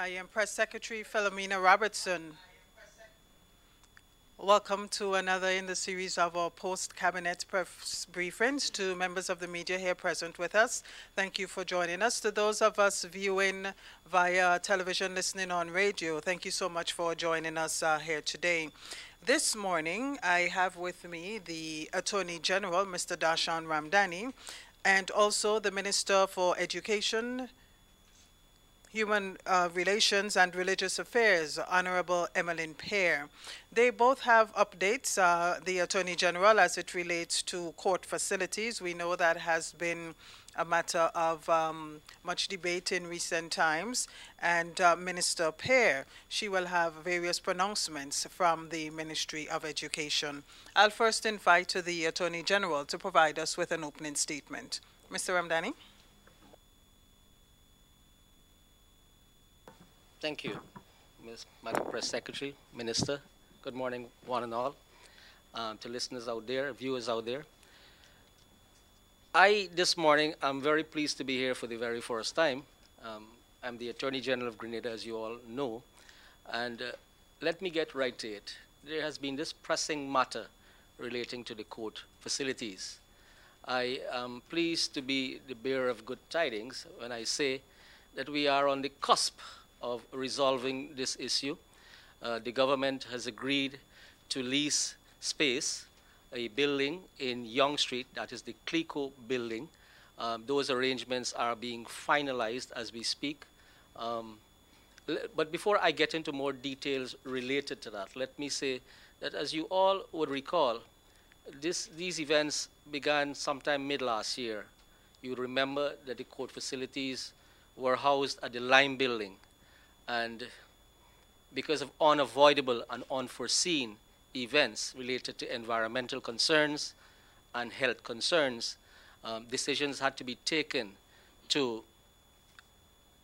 I am Press Secretary Philomena Robertson. Welcome to another in the series of our post-cabinet press briefings. To members of the media here present with us, thank you for joining us. To those of us viewing via television, listening on radio, thank you so much for joining us here today. This morning, I have with me the Attorney General, Mr. Darshan Ramdani, and also the Minister for Education, Human Relations and Religious Affairs, Honorable Emmeline Pear. They both have updates, the Attorney General, as it relates to court facilities. We know that has been a matter of much debate in recent times. And Minister Pear, she will have various pronouncements from the Ministry of Education. I'll first invite the Attorney General to provide us with an opening statement. Mr. Ramdani. Thank you, Madam Press Secretary, Minister. Good morning, one and all. To listeners out there, viewers out there. This morning, I'm very pleased to be here for the very first time. I'm the Attorney General of Grenada, as you all know. And let me get right to it. There has been this pressing matter relating to the court facilities. I am pleased to be the bearer of good tidings when I say that we are on the cusp of resolving this issue. The government has agreed to lease space, a building in Yonge Street, that is the Carriacou building. Those arrangements are being finalized as we speak. But before I get into more details related to that, let me say that as you all would recall, these events began sometime mid-last year. You remember that the court facilities were housed at the Lime building. And because of unavoidable and unforeseen events related to environmental concerns and health concerns, decisions had to be taken to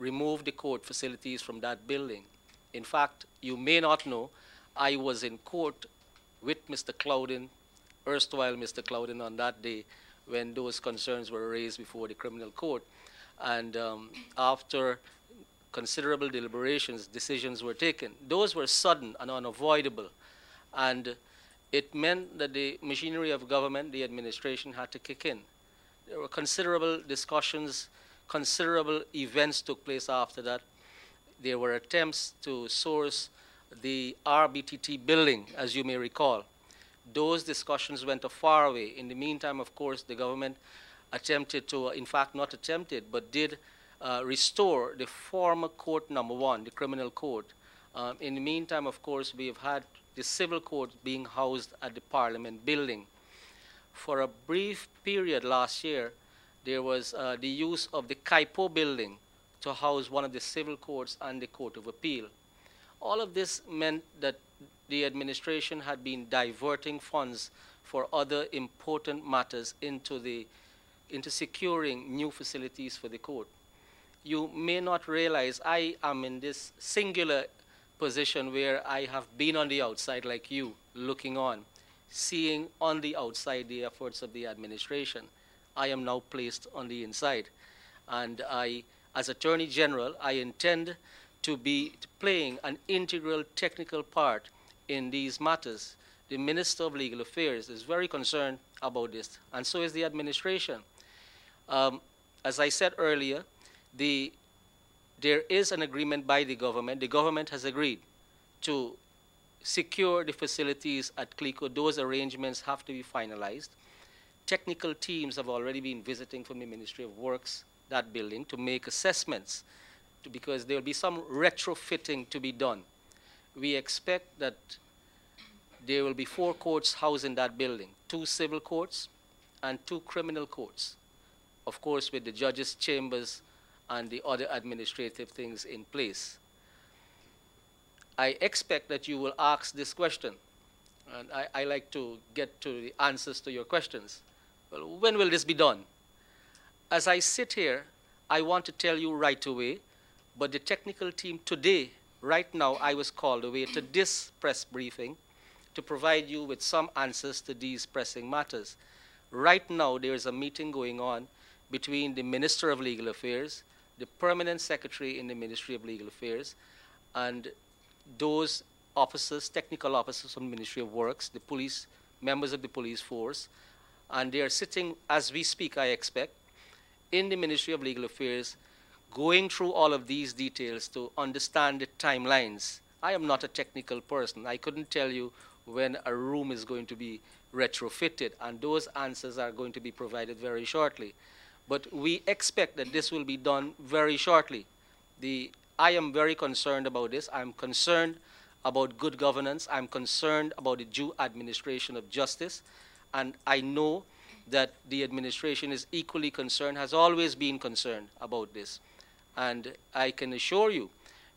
remove the court facilities from that building. In fact, you may not know, I was in court with Mr. Clouden, erstwhile Mr. Clouden, on that day when those concerns were raised before the criminal court. And after considerable deliberations, decisions were taken. Those were sudden and unavoidable. And it meant that the machinery of government, the administration, had to kick in. There were considerable discussions, considerable events took place after that. There were attempts to source the RBTT building, as you may recall. Those discussions went a far way. In the meantime, of course, the government attempted to, in fact, not attempted, but did restore the former court number 1, the criminal court. In the meantime, of course, we have had the civil court being housed at the Parliament building. For a brief period last year, there was the use of the Carriacou building to house one of the civil courts and the Court of Appeal. All of this meant that the administration had been diverting funds for other important matters into securing new facilities for the court. You may not realize I am in this singular position where I have been on the outside like you, looking on, seeing on the outside the efforts of the administration. I am now placed on the inside. And as Attorney General, I intend to be playing an integral technical part in these matters. The Minister of Legal Affairs is very concerned about this, and so is the administration. As I said earlier, there is an agreement by the government. The government has agreed to secure the facilities at Carriacou. Those arrangements have to be finalized. Technical teams have already been visiting from the Ministry of Works that building to make assessments, because there will be some retrofitting to be done. We expect that there will be 4 courts housed in that building, 2 civil courts and 2 criminal courts, of course with the judges' chambers and the other administrative things in place. I expect that you will ask this question, and I like to get to the answers to your questions. Well, when will this be done? As I sit here, I want to tell you right away, but the technical team today, right now, I was called away to this press briefing to provide you with some answers to these pressing matters. Right now, there is a meeting going on between the Minister of Legal Affairs, the permanent secretary in the Ministry of Legal Affairs, and those officers, technical officers from the Ministry of Works, the police, members of the police force, and they are sitting, as we speak, I expect, in the Ministry of Legal Affairs, going through all of these details to understand the timelines. I am not a technical person. I couldn't tell you when a room is going to be retrofitted, and those answers are going to be provided very shortly. But we expect that this will be done very shortly. I am very concerned about this. I'm concerned about good governance. I'm concerned about the due administration of justice. And I know that the administration is equally concerned, has always been concerned about this. And I can assure you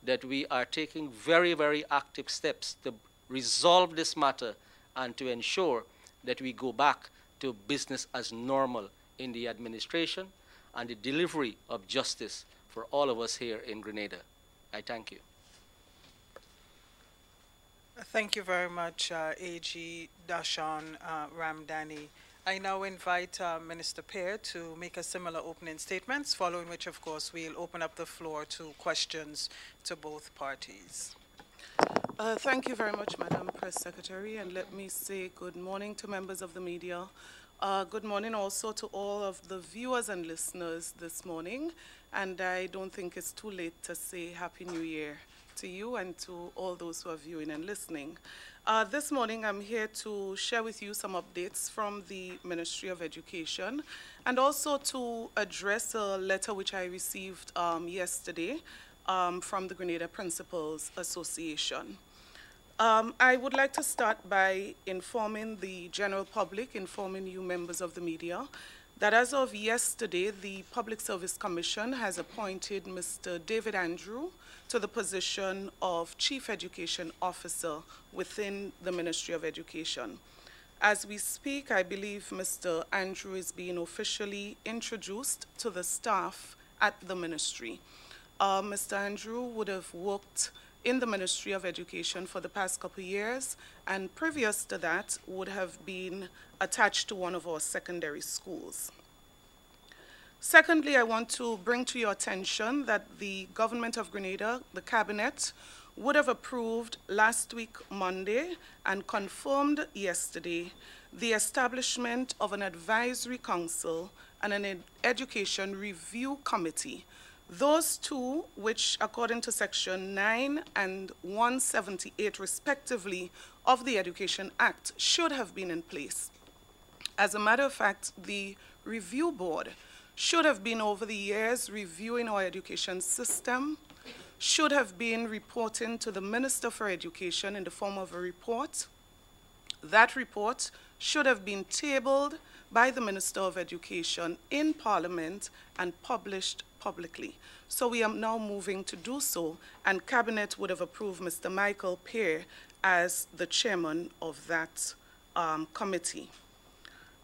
that we are taking very, very active steps to resolve this matter and to ensure that we go back to business as normal in the administration and the delivery of justice for all of us here in Grenada. I thank you. Thank you very much, AG Dashan Ramdani. I now invite Minister Peer to make a similar opening statements, following which, of course, we'll open up the floor to questions to both parties. Thank you very much, Madam Press Secretary, and let me say good morning to members of the media. Good morning also to all of the viewers and listeners this morning, and I don't think it's too late to say Happy New Year to you and to all those who are viewing and listening. This morning I'm here to share with you some updates from the Ministry of Education and also to address a letter which I received yesterday from the Grenada Principals Association. I would like to start by informing the general public, informing you members of the media, that as of yesterday, the Public Service Commission has appointed Mr. David Andrew to the position of Chief Education Officer within the Ministry of Education. As we speak, I believe Mr. Andrew is being officially introduced to the staff at the ministry. Mr. Andrew would have worked in the Ministry of Education for the past couple of years, and previous to that would have been attached to one of our secondary schools. Secondly, I want to bring to your attention that the Government of Grenada, the Cabinet, would have approved last week Monday and confirmed yesterday the establishment of an advisory council and an education review committee. Those two, which according to Section 9 and 178 respectively of the Education Act, should have been in place. As a matter of fact, the review board should have been over the years reviewing our education system, should have been reporting to the Minister for Education in the form of a report. That report should have been tabled by the Minister of Education in Parliament and published publicly. So we are now moving to do so, and Cabinet would have approved Mr. Michael Peer as the chairman of that committee.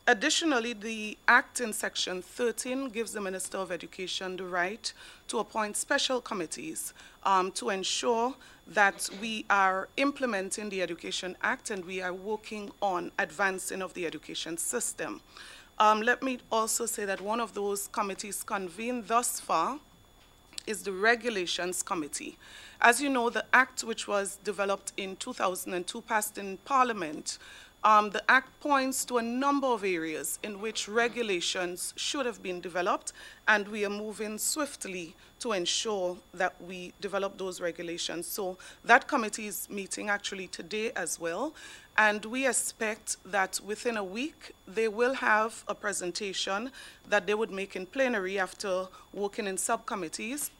Additionally, the Act in Section 13 gives the Minister of Education the right to appoint special committees to ensure that we are implementing the Education Act and we are working on advancing of the education system. Let me also say that one of those committees convened thus far is the Regulations Committee. As you know, the Act, which was developed in 2002, passed in Parliament, the Act points to a number of areas in which regulations should have been developed, and we are moving swiftly to ensure that we develop those regulations. So that committee is meeting actually today as well, and we expect that within a week they will have a presentation that they would make in plenary after working in subcommittees.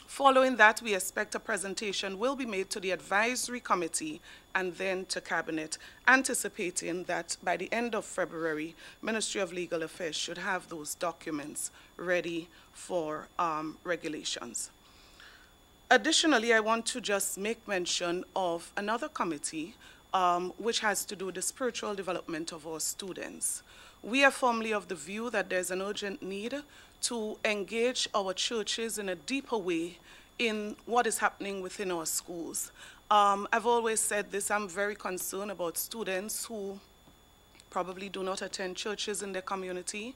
Following that, we expect a presentation will be made to the advisory committee and then to Cabinet, anticipating that by the end of February, Ministry of Legal Affairs should have those documents ready for regulations. Additionally, I want to just make mention of another committee which has to do with the spiritual development of our students. We are firmly of the view that there's an urgent need to engage our churches in a deeper way in what is happening within our schools. I've always said this, I'm very concerned about students who probably do not attend churches in their community,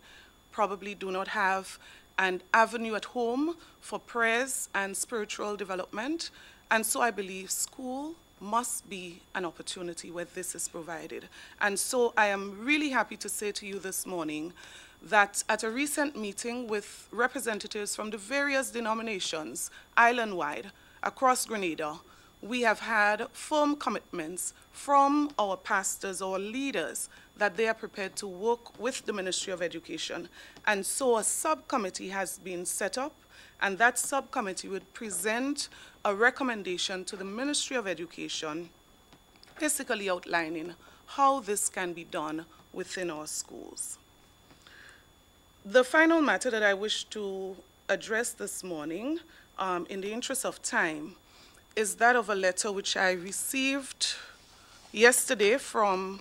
probably do not have and avenue at home for prayers and spiritual development. And so I believe school must be an opportunity where this is provided. And so I am really happy to say to you this morning that at a recent meeting with representatives from the various denominations island-wide across Grenada, we have had firm commitments from our pastors, our leaders, that they are prepared to work with the Ministry of Education. And so a subcommittee has been set up, and that subcommittee would present a recommendation to the Ministry of Education, basically outlining how this can be done within our schools. The final matter that I wish to address this morning, in the interest of time, is that of a letter which I received yesterday from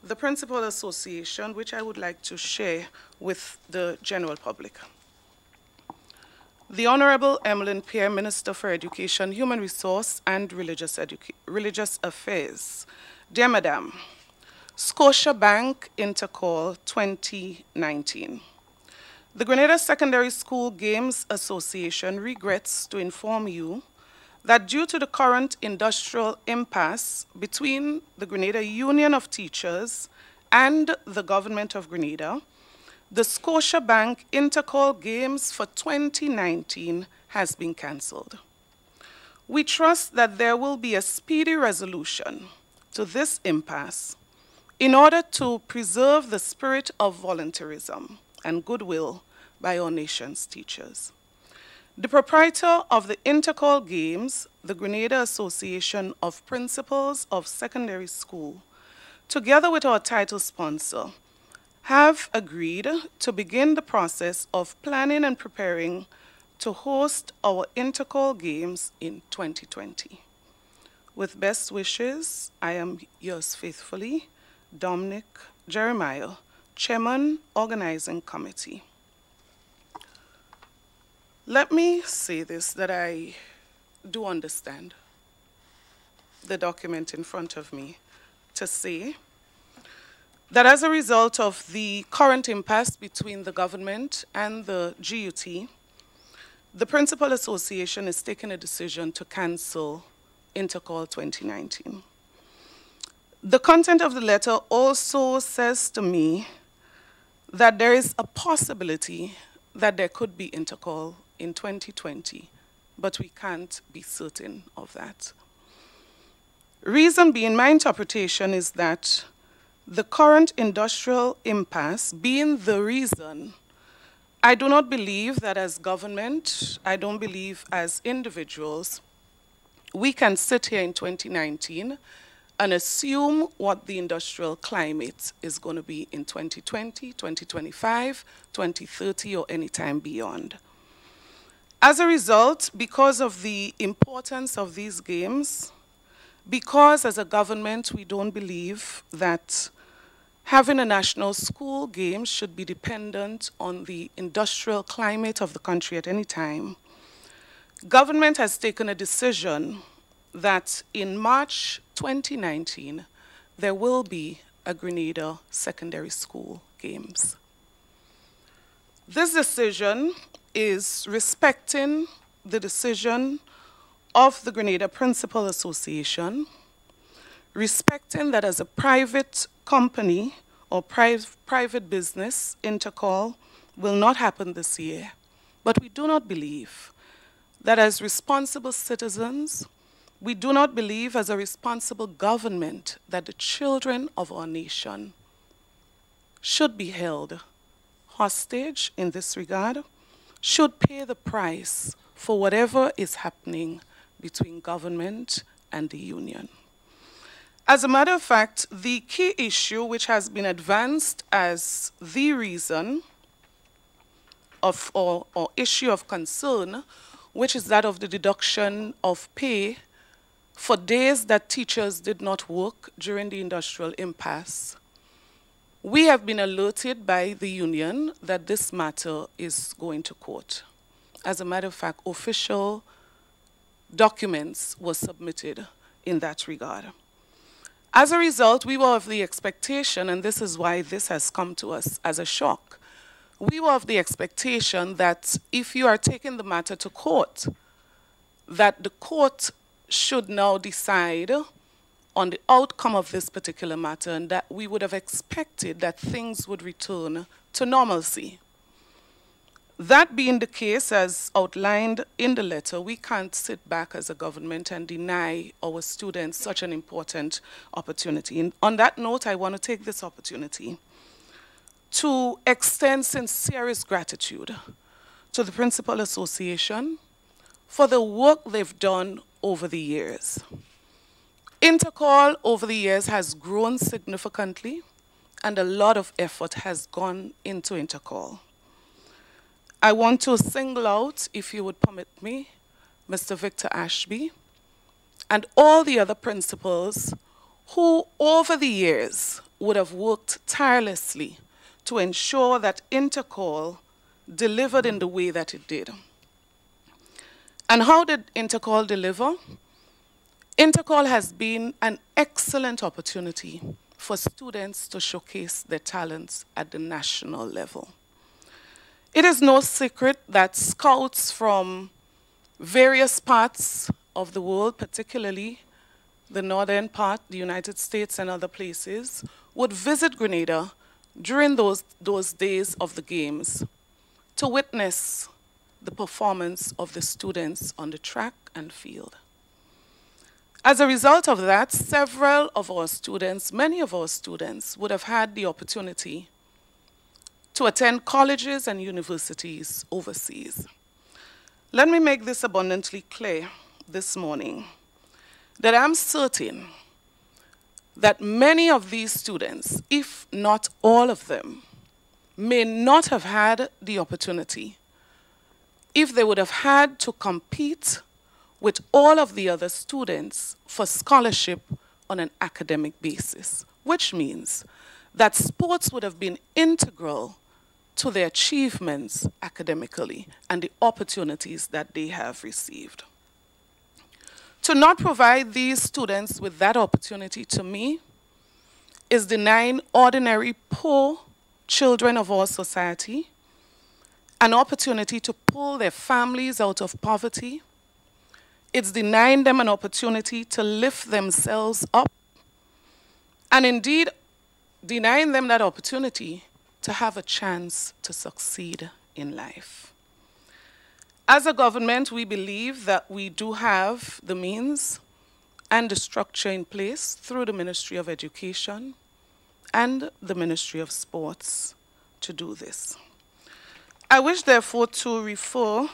the Principal Association, which I would like to share with the general public. The Honorable Emmeline Pierre, Minister for Education, Human Resource and Religious Affairs. Dear Madam, Scotiabank Intercall 2019. The Grenada Secondary School Games Association regrets to inform you that due to the current industrial impasse between the Grenada Union of Teachers and the Government of Grenada, the Scotiabank Intercall Games for 2019 has been cancelled. We trust that there will be a speedy resolution to this impasse in order to preserve the spirit of volunteerism and goodwill by our nation's teachers. The proprietor of the Intercall Games, the Grenada Association of Principals of Secondary School, together with our title sponsor, have agreed to begin the process of planning and preparing to host our Intercall Games in 2020. With best wishes, I am yours faithfully, Dominic Jeremiah, Chairman, Organizing Committee. Let me say this, that I do understand the document in front of me to say that as a result of the current impasse between the government and the GUT, the Principal Association is taking a decision to cancel Intercall 2019. The content of the letter also says to me that there is a possibility that there could be Intercall in 2020, but we can't be certain of that. Reason being, my interpretation is that the current industrial impasse being the reason, I do not believe that as government, I don't believe as individuals, we can sit here in 2019 and assume what the industrial climate is going to be in 2020, 2025, 2030, or any time beyond. As a result, because of the importance of these games, because as a government we don't believe that having a national school game should be dependent on the industrial climate of the country at any time, government has taken a decision that in March 2019, there will be a Grenada Secondary School Games. This decision is respecting the decision of the Grenada Principal Association, respecting that as a private company or private business, Intercall will not happen this year. But we do not believe that as responsible citizens, we do not believe as a responsible government that the children of our nation should be held hostage in this regard, should pay the price for whatever is happening between government and the union. As a matter of fact, the key issue which has been advanced as the reason of or issue of concern, which is that of the deduction of pay for days that teachers did not work during the industrial impasse, we have been alerted by the union that this matter is going to court. As a matter of fact, official documents were submitted in that regard. As a result, we were of the expectation, and this is why this has come to us as a shock, we were of the expectation that if you are taking the matter to court, that the court should now decide on the outcome of this particular matter, and that we would have expected that things would return to normalcy. That being the case, as outlined in the letter, we can't sit back as a government and deny our students such an important opportunity. And on that note, I want to take this opportunity to extend sincerest gratitude to the Principal Association for the work they've done over the years. Intercall over the years has grown significantly, and a lot of effort has gone into Intercall. I want to single out, if you would permit me, Mr. Victor Ashby and all the other principals who over the years would have worked tirelessly to ensure that Intercall delivered in the way that it did. And how did Intercall deliver? Intercall has been an excellent opportunity for students to showcase their talents at the national level. It is no secret that scouts from various parts of the world, particularly the northern part, the United States and other places, would visit Grenada during those days of the games to witness the performance of the students on the track and field. As a result of that, several of our students, many of our students, would have had the opportunity to attend colleges and universities overseas. Let me make this abundantly clear this morning, that I'm certain that many of these students, if not all of them, may not have had the opportunity if they would have had to compete with all of the other students for scholarship on an academic basis, which means that sports would have been integral to their achievements academically and the opportunities that they have received. To not provide these students with that opportunity, to me, is denying ordinary poor children of our society an opportunity to pull their families out of poverty. It's denying them an opportunity to lift themselves up, and indeed denying them that opportunity to have a chance to succeed in life. As a government, we believe that we do have the means and the structure in place through the Ministry of Education and the Ministry of Sports to do this. I wish, therefore, to refer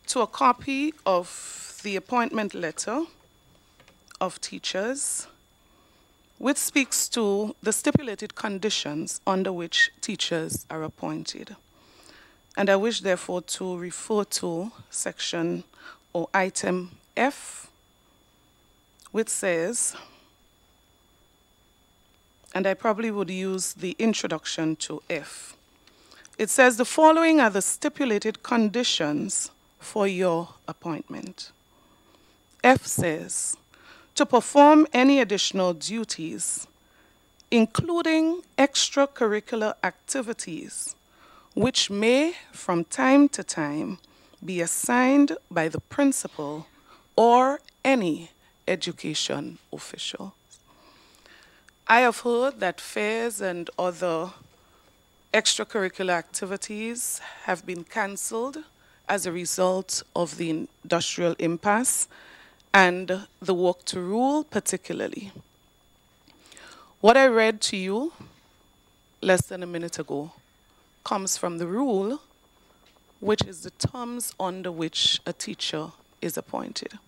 to a copy of the appointment letter of teachers, which speaks to the stipulated conditions under which teachers are appointed. And I wish, therefore, to refer to section or item F, which says, and I probably would use the introduction to F. It says, the following are the stipulated conditions for your appointment. F says, to perform any additional duties, including extracurricular activities, which may, from time to time, be assigned by the principal or any education official. I have heard that fairs and other extracurricular activities have been cancelled as a result of the industrial impasse and the work to rule particularly. What I read to you less than a minute ago comes from the rule, which is the terms under which a teacher is appointed.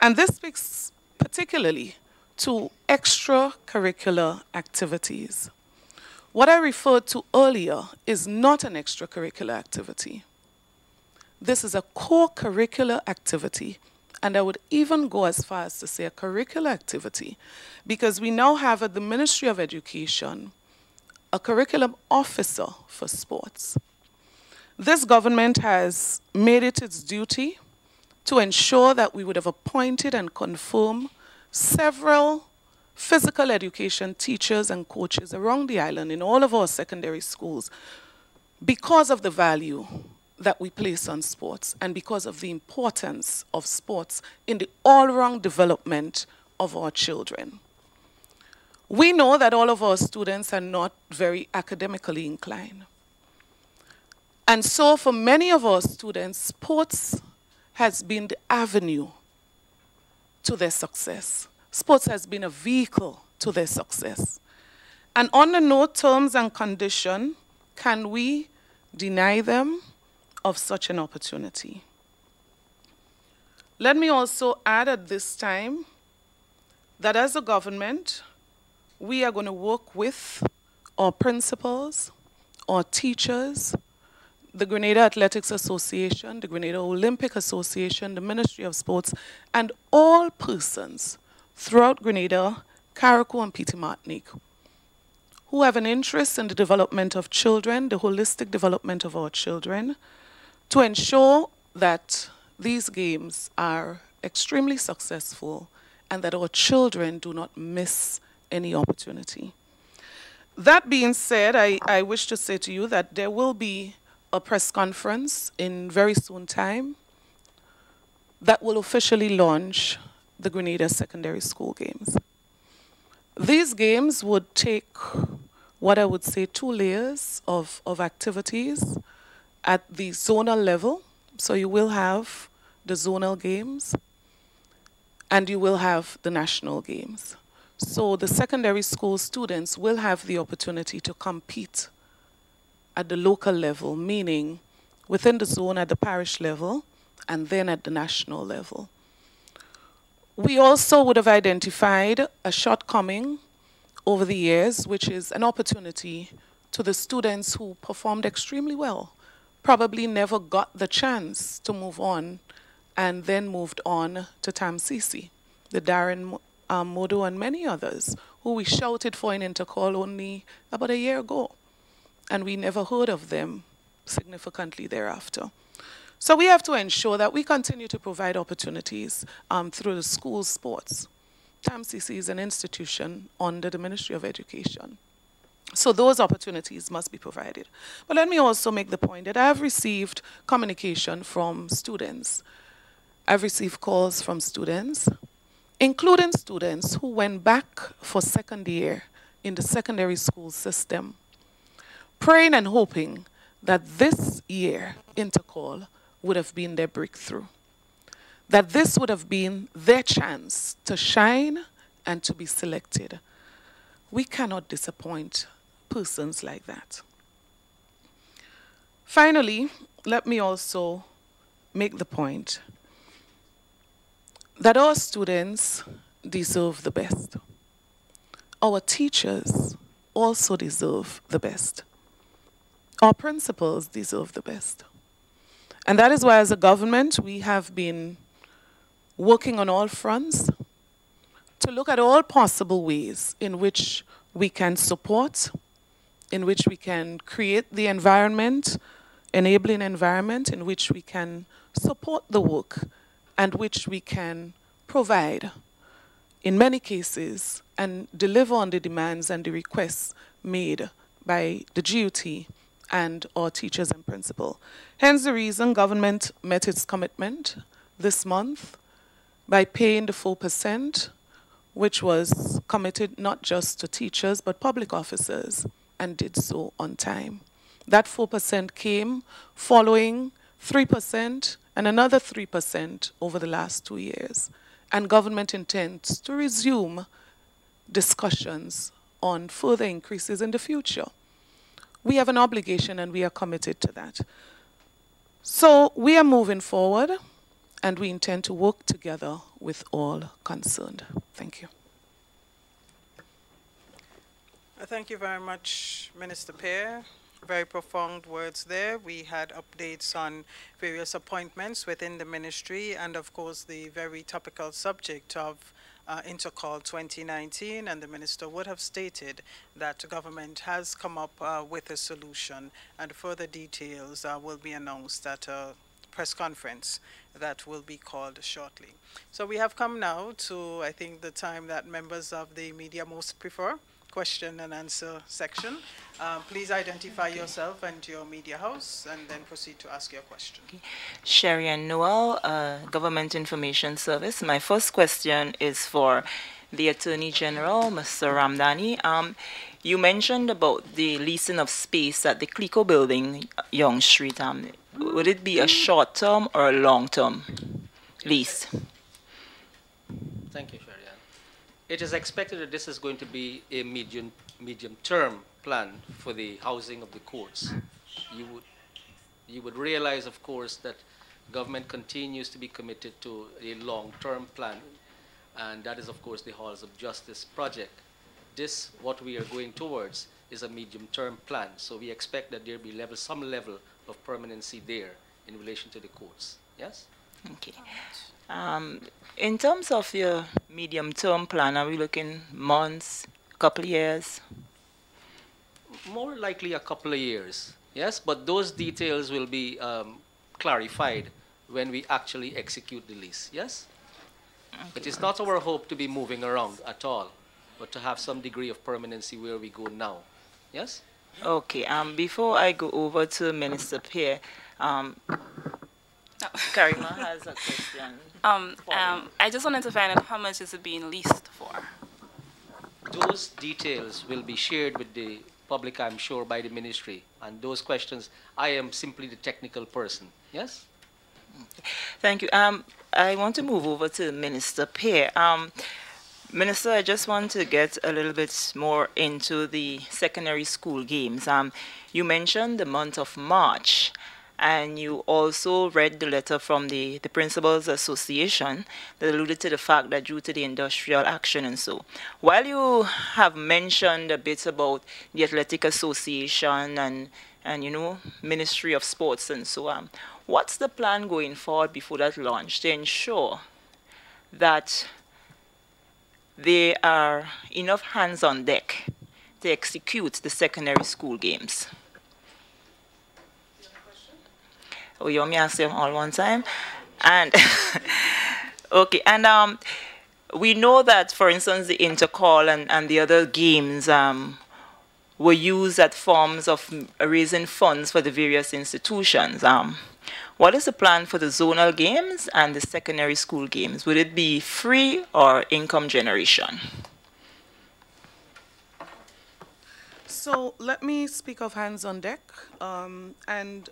And this speaks particularly to extracurricular activities. What I referred to earlier is not an extracurricular activity. This is a core curricular activity, and I would even go as far as to say a curricular activity, because we now have at the Ministry of Education a curriculum officer for sports. This government has made it its duty to ensure that we would have appointed and confirmed several physical education teachers and coaches around the island in all of our secondary schools because of the value that we place on sports and because of the importance of sports in the all-round development of our children. We know that all of our students are not very academically inclined. And so for many of our students, sports has been the avenue to their success. Sports has been a vehicle to their success. And under no terms and condition can we deny them of such an opportunity. Let me also add at this time that as a government, we are going to work with our principals, our teachers, the Grenada Athletics Association, the Grenada Olympic Association, the Ministry of Sports, and all persons throughout Grenada, Carriacou, and Petite Martinique who have an interest in the development of children, the holistic development of our children, to ensure that these games are extremely successful and that our children do not miss any opportunity. That being said, I wish to say to you that there will be a press conference in very soon time that will officially launch the Grenada Secondary School Games. These games would take what I would say 2 layers of activities at the zonal level. So you will have the zonal games and you will have the national games. So the secondary school students will have the opportunity to compete at the local level, meaning within the zone at the parish level and then at the national level. We also would have identified a shortcoming over the years, which is an opportunity to the students who performed extremely well, probably never got the chance to move on and then moved on to TAMCC, the Darren Modo and many others who we shouted for in Intercall only about a year ago, and we never heard of them significantly thereafter. So we have to ensure that we continue to provide opportunities through the school sports. TAMCC is an institution under the Ministry of Education. So those opportunities must be provided. But let me also make the point that I've received communication from students. I've received calls from students, including students who went back for second year in the secondary school system, praying and hoping that this year, Intercall, would have been their breakthrough, that this would have been their chance to shine and to be selected. We cannot disappoint persons like that. Finally, let me also make the point that our students deserve the best. Our teachers also deserve the best. Our principals deserve the best. And that is why, as a government, we have been working on all fronts to look at all possible ways in which we can support, in which we can create the environment, enabling environment, in which we can support the work, and which we can provide, in many cases, and deliver on the demands and the requests made by the GUT and our teachers and principal. Hence the reason government met its commitment this month by paying the 4%, which was committed not just to teachers but public officers, and did so on time. That 4% came following 3% and another 3% over the last 2 years. And government intends to resume discussions on further increases in the future. We have an obligation and we are committed to that. So we are moving forward and we intend to work together with all concerned. Thank you. Thank you very much, Minister Pear. Very profound words there. We had updates on various appointments within the ministry and, of course, the very topical subject of Intercall 2019, and the minister would have stated that the government has come up with a solution, and further details will be announced at a press conference that will be called shortly. So we have come now to, I think, the time that members of the media most prefer, question and answer section. Please identify yourself and your media house, and then proceed to ask your question. Okay. Sherry and Noel, Government Information Service. My first question is for the Attorney General, Mr. Ramdani. You mentioned about the leasing of space at the Clico building, Young Street. Would it be a short-term or a long-term lease? Thank you, Sharian. It is expected that this is going to be a medium-term plan for the housing of the courts. You would realize, of course, that government continues to be committed to a long-term plan, and that is, of course, the Halls of Justice project. This, what we are going towards, is a medium-term plan. So we expect that there will be some level of permanency there in relation to the courts. Yes? Okay. In terms of your medium-term plan, are we looking months, couple of years? More likely a couple of years. Yes, but those details will be clarified when we actually execute the lease. Yes? Okay. It is not our hope to be moving around at all, but to have some degree of permanency where we go now. Yes? Okay. Before I go over to Minister Pierre, Karima has a question. I just wanted to find out how much is it being leased for? Those details will be shared with the public, I'm sure, by the ministry. And those questions, I am simply the technical person. Yes? Okay. Thank you. I want to move over to Minister Pierre. Minister, I just want to get a little bit more into the secondary school games. You mentioned the month of March, and you also read the letter from the Principals Association that alluded to the fact that due to the industrial action and so. While you have mentioned a bit about the Athletic Association and you know, Ministry of Sports and so on, what's the plan going forward before that launch to ensure that there are enough hands on deck to execute the secondary school games? Oh, you want me to ask them all one time? And okay, and we know that, for instance, the intercall and the other games were used as forms of raising funds for the various institutions. What is the plan for the zonal games and the secondary school games? Would it be free or income generation? So let me speak of hands on deck. And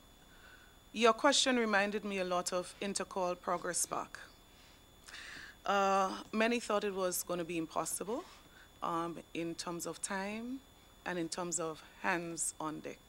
your question reminded me a lot of Intercall Progress Park. Many thought it was going to be impossible in terms of time and in terms of hands on deck.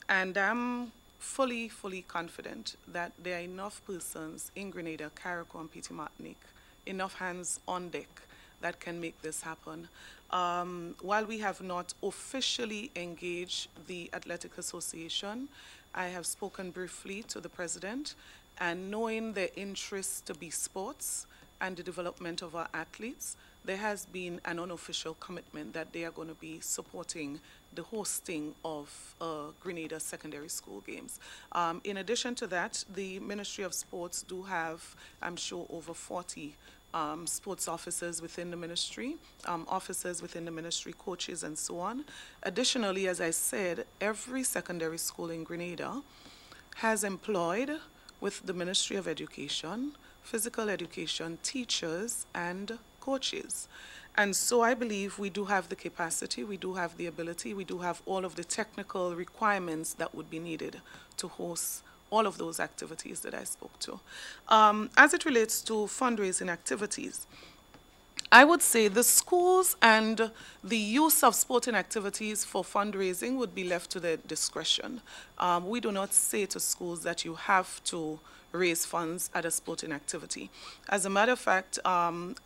And I'm fully confident that there are enough persons in Grenada, Carriacou, and Petit Martinique, enough hands on deck that can make this happen. While we have not officially engaged the Athletic Association, I have spoken briefly to the President, and knowing their interest to be sports and the development of our athletes, there has been an unofficial commitment that they are going to be supporting the hosting of Grenada secondary school games. In addition to that, the Ministry of Sports do have, I'm sure, over 40 sports officers within the ministry, coaches and so on. Additionally, as I said, every secondary school in Grenada has employed with the Ministry of Education, physical education teachers and coaches. And so I believe we do have the capacity, we do have the ability, we do have all of the technical requirements that would be needed to host all of those activities that I spoke to. As it relates to fundraising activities, I would say the schools and the use of sporting activities for fundraising would be left to their discretion. We do not say to schools that you have to raise funds at a sporting activity. As a matter of fact,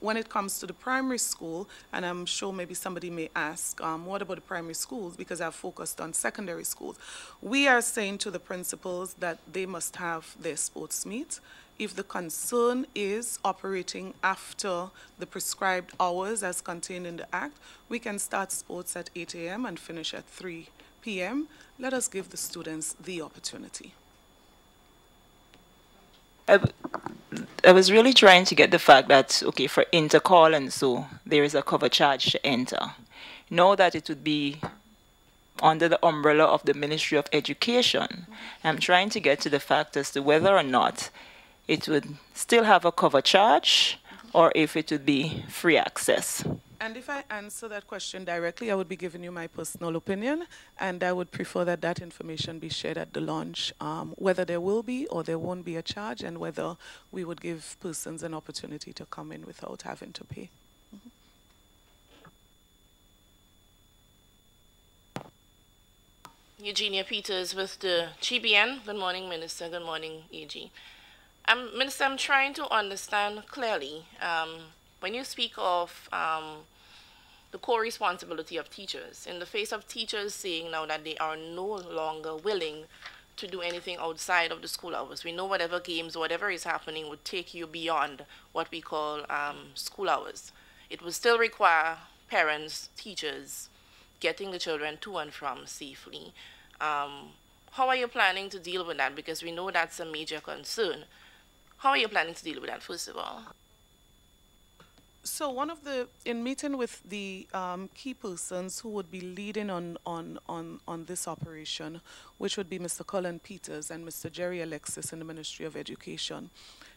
when it comes to the primary school, and I'm sure maybe somebody may ask, what about the primary schools? Because I've focused on secondary schools. We are saying to the principals that they must have their sports meet. If the concern is operating after the prescribed hours as contained in the Act, we can start sports at 8 a.m. and finish at 3 p.m. Let us give the students the opportunity. I, I was really trying to get the fact that, okay, for intercall and so, there is a cover charge to enter. Know that it would be under the umbrella of the Ministry of Education. I'm trying to get to the fact as to whether or not it would still have a cover charge or if it would be free access. And if I answer that question directly, I would be giving you my personal opinion, and I would prefer that that information be shared at the launch, whether there will be or there won't be a charge, and whether we would give persons an opportunity to come in without having to pay. Eugenia Peters with the GBN. Good morning, Minister. Good morning, EG. Minister, I'm trying to understand clearly, when you speak of the core responsibility of teachers, in the face of teachers saying now that they are no longer willing to do anything outside of the school hours. We know whatever games, whatever is happening would take you beyond what we call school hours. It would still require parents, teachers, getting the children to and from safely. How are you planning to deal with that? Because we know that's a major concern. How are you planning to deal with that, first of all? So one of the, in meeting with the key persons who would be leading on this operation, which would be Mr. Colin Peters and Mr. Jerry Alexis in the Ministry of Education,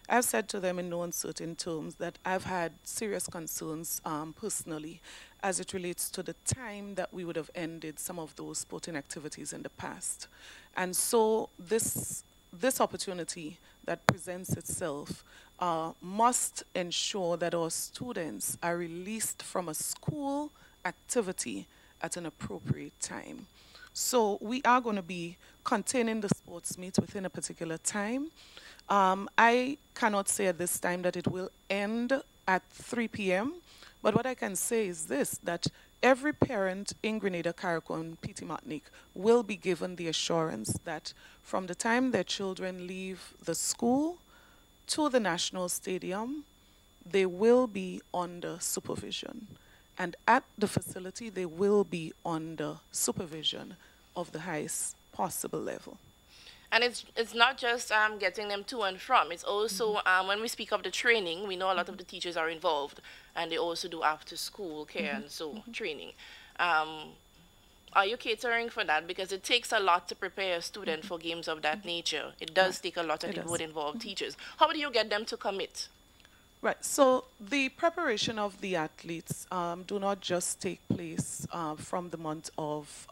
I've said to them in no uncertain terms that I've had serious concerns personally as it relates to the time that we would have ended some of those sporting activities in the past. And so this opportunity that presents itself must ensure that our students are released from a school activity at an appropriate time. So we are going to be containing the sports meet within a particular time. I cannot say at this time that it will end at 3 p.m., but what I can say is this, that every parent in Grenada, Carriacou, and Petit Martinique will be given the assurance that from the time their children leave the school to the National Stadium, they will be under supervision. And at the facility, they will be under supervision of the highest possible level. And it's not just getting them to and from. It's also, when we speak of the training, we know a lot of the teachers are involved, and they also do after-school care and so training. Are you catering for that? Because it takes a lot to prepare a student for games of that nature. It does take a lot, and it would involve teachers. How do you get them to commit? Right, so the preparation of the athletes do not just take place from the month of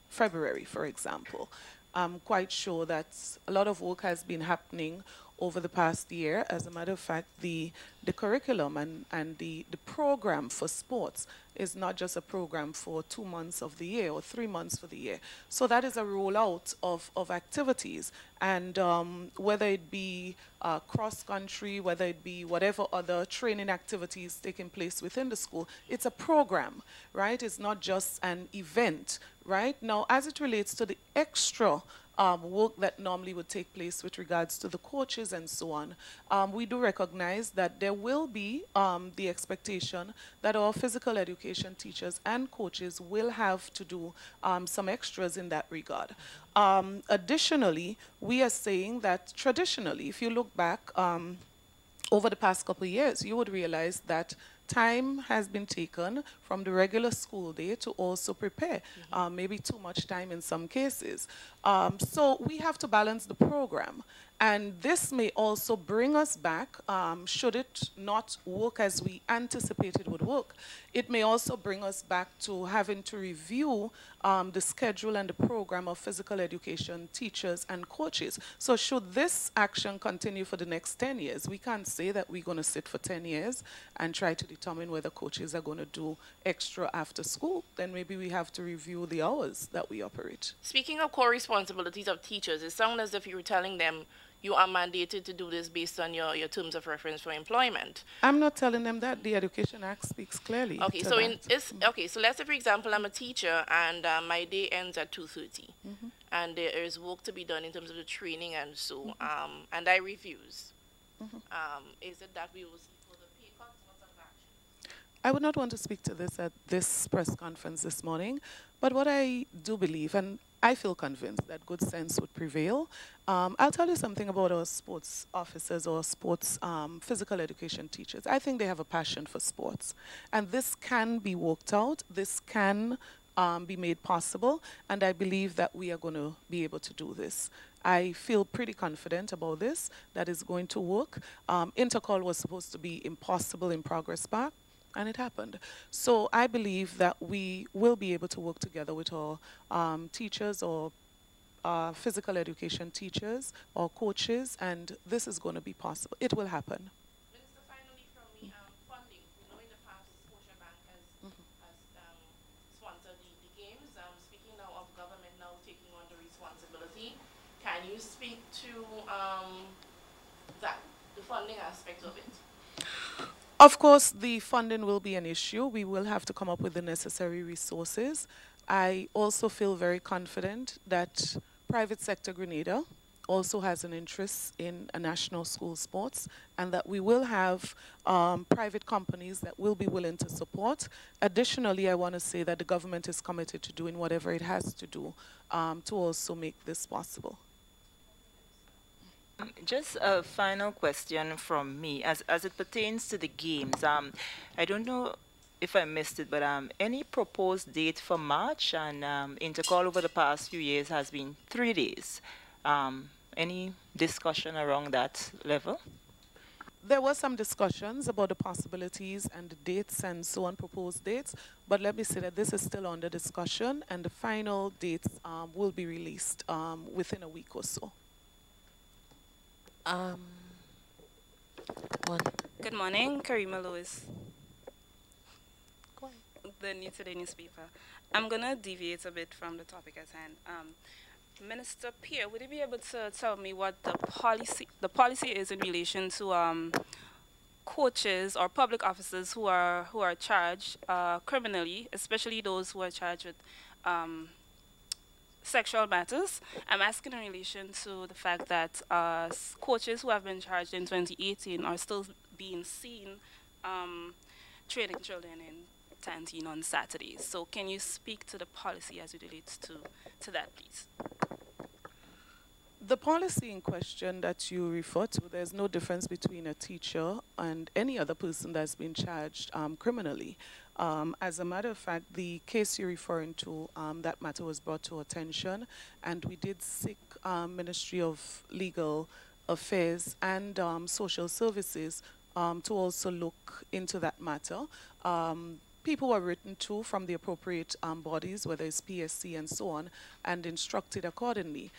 February, for example. I'm quite sure that a lot of work has been happening over the past year. As a matter of fact, the curriculum and the program for sports is not just a program for 2 months of the year or 3 months for the year. So that is a rollout of activities. And whether it be cross-country, whether it be whatever other training activities taking place within the school, it's a program, right? It's not just an event, right? Now, as it relates to the extra work that normally would take place with regards to the coaches and so on, we do recognize that there will be the expectation that our physical education teachers and coaches will have to do some extras in that regard. Additionally, we are saying that traditionally, if you look back over the past couple of years, you would realize that time has been taken from the regular school day to also prepare, maybe too much time in some cases. So we have to balance the program. And this may also bring us back, should it not work as we anticipated would work, it may also bring us back to having to review the schedule and the program of physical education teachers and coaches. So should this action continue for the next 10 years, we can't say that we're going to sit for 10 years and try to determine whether coaches are going to do extra after school. Then maybe we have to review the hours that we operate. Speaking of core responsibilities of teachers, it sounds as if you were telling them you are mandated to do this based on your terms of reference for employment. I'm not telling them that. The Education Act speaks clearly. Okay, so so let's say, for example, I'm a teacher and my day ends at 2:30, and there is work to be done in terms of the training and so, and I refuse. Is it that we will see further pay cuts? What sort of action? I would not want to speak to this at this press conference this morning, but what I do believe, and I feel convinced that good sense would prevail. I'll tell you something about our sports officers or sports physical education teachers. I think they have a passion for sports, and this can be worked out. This can be made possible, and I believe that we are going to be able to do this. I feel pretty confident about this, that it's going to work. Intercall was supposed to be impossible in Progress Park, and it happened. So I believe that we will be able to work together with our teachers or physical education teachers or coaches, and this is going to be possible. It will happen. Minister, finally from me, funding. We know in the past, Scotiabank has sponsored the games. Speaking now of government now taking on the responsibility, can you speak to the funding aspect of it? Of course, the funding will be an issue. We will have to come up with the necessary resources. I also feel very confident that private sector Grenada also has an interest in a national school sports, and that we will have private companies that will be willing to support. Additionally, I want to say that the government is committed to doing whatever it has to do to also make this possible. Just a final question from me, as it pertains to the games. I don't know if I missed it, but any proposed date for March? And Intercall over the past few years has been 3 days. Any discussion around that level? There were some discussions about the possibilities and the dates and so on, proposed dates, but let me say that this is still under discussion, and the final dates will be released within a week or so. Good morning, Karima Lewis. The New Today newspaper. I'm going to deviate a bit from the topic at hand. Minister Pierre, would you be able to tell me what the policy is in relation to coaches or public officers who are charged criminally, especially those who are charged with sexual matters? I'm asking in relation to the fact that coaches who have been charged in 2018 are still being seen training children in Tantine on Saturdays. So can you speak to the policy as it relates to that, please? The policy in question that you refer to, there's no difference between a teacher and any other person that's been charged criminally. As a matter of fact, the case you're referring to, that matter was brought to attention, and we did seek Ministry of Legal Affairs and Social Services to also look into that matter. People were written to from the appropriate bodies, whether it's PSC and so on, and instructed accordingly.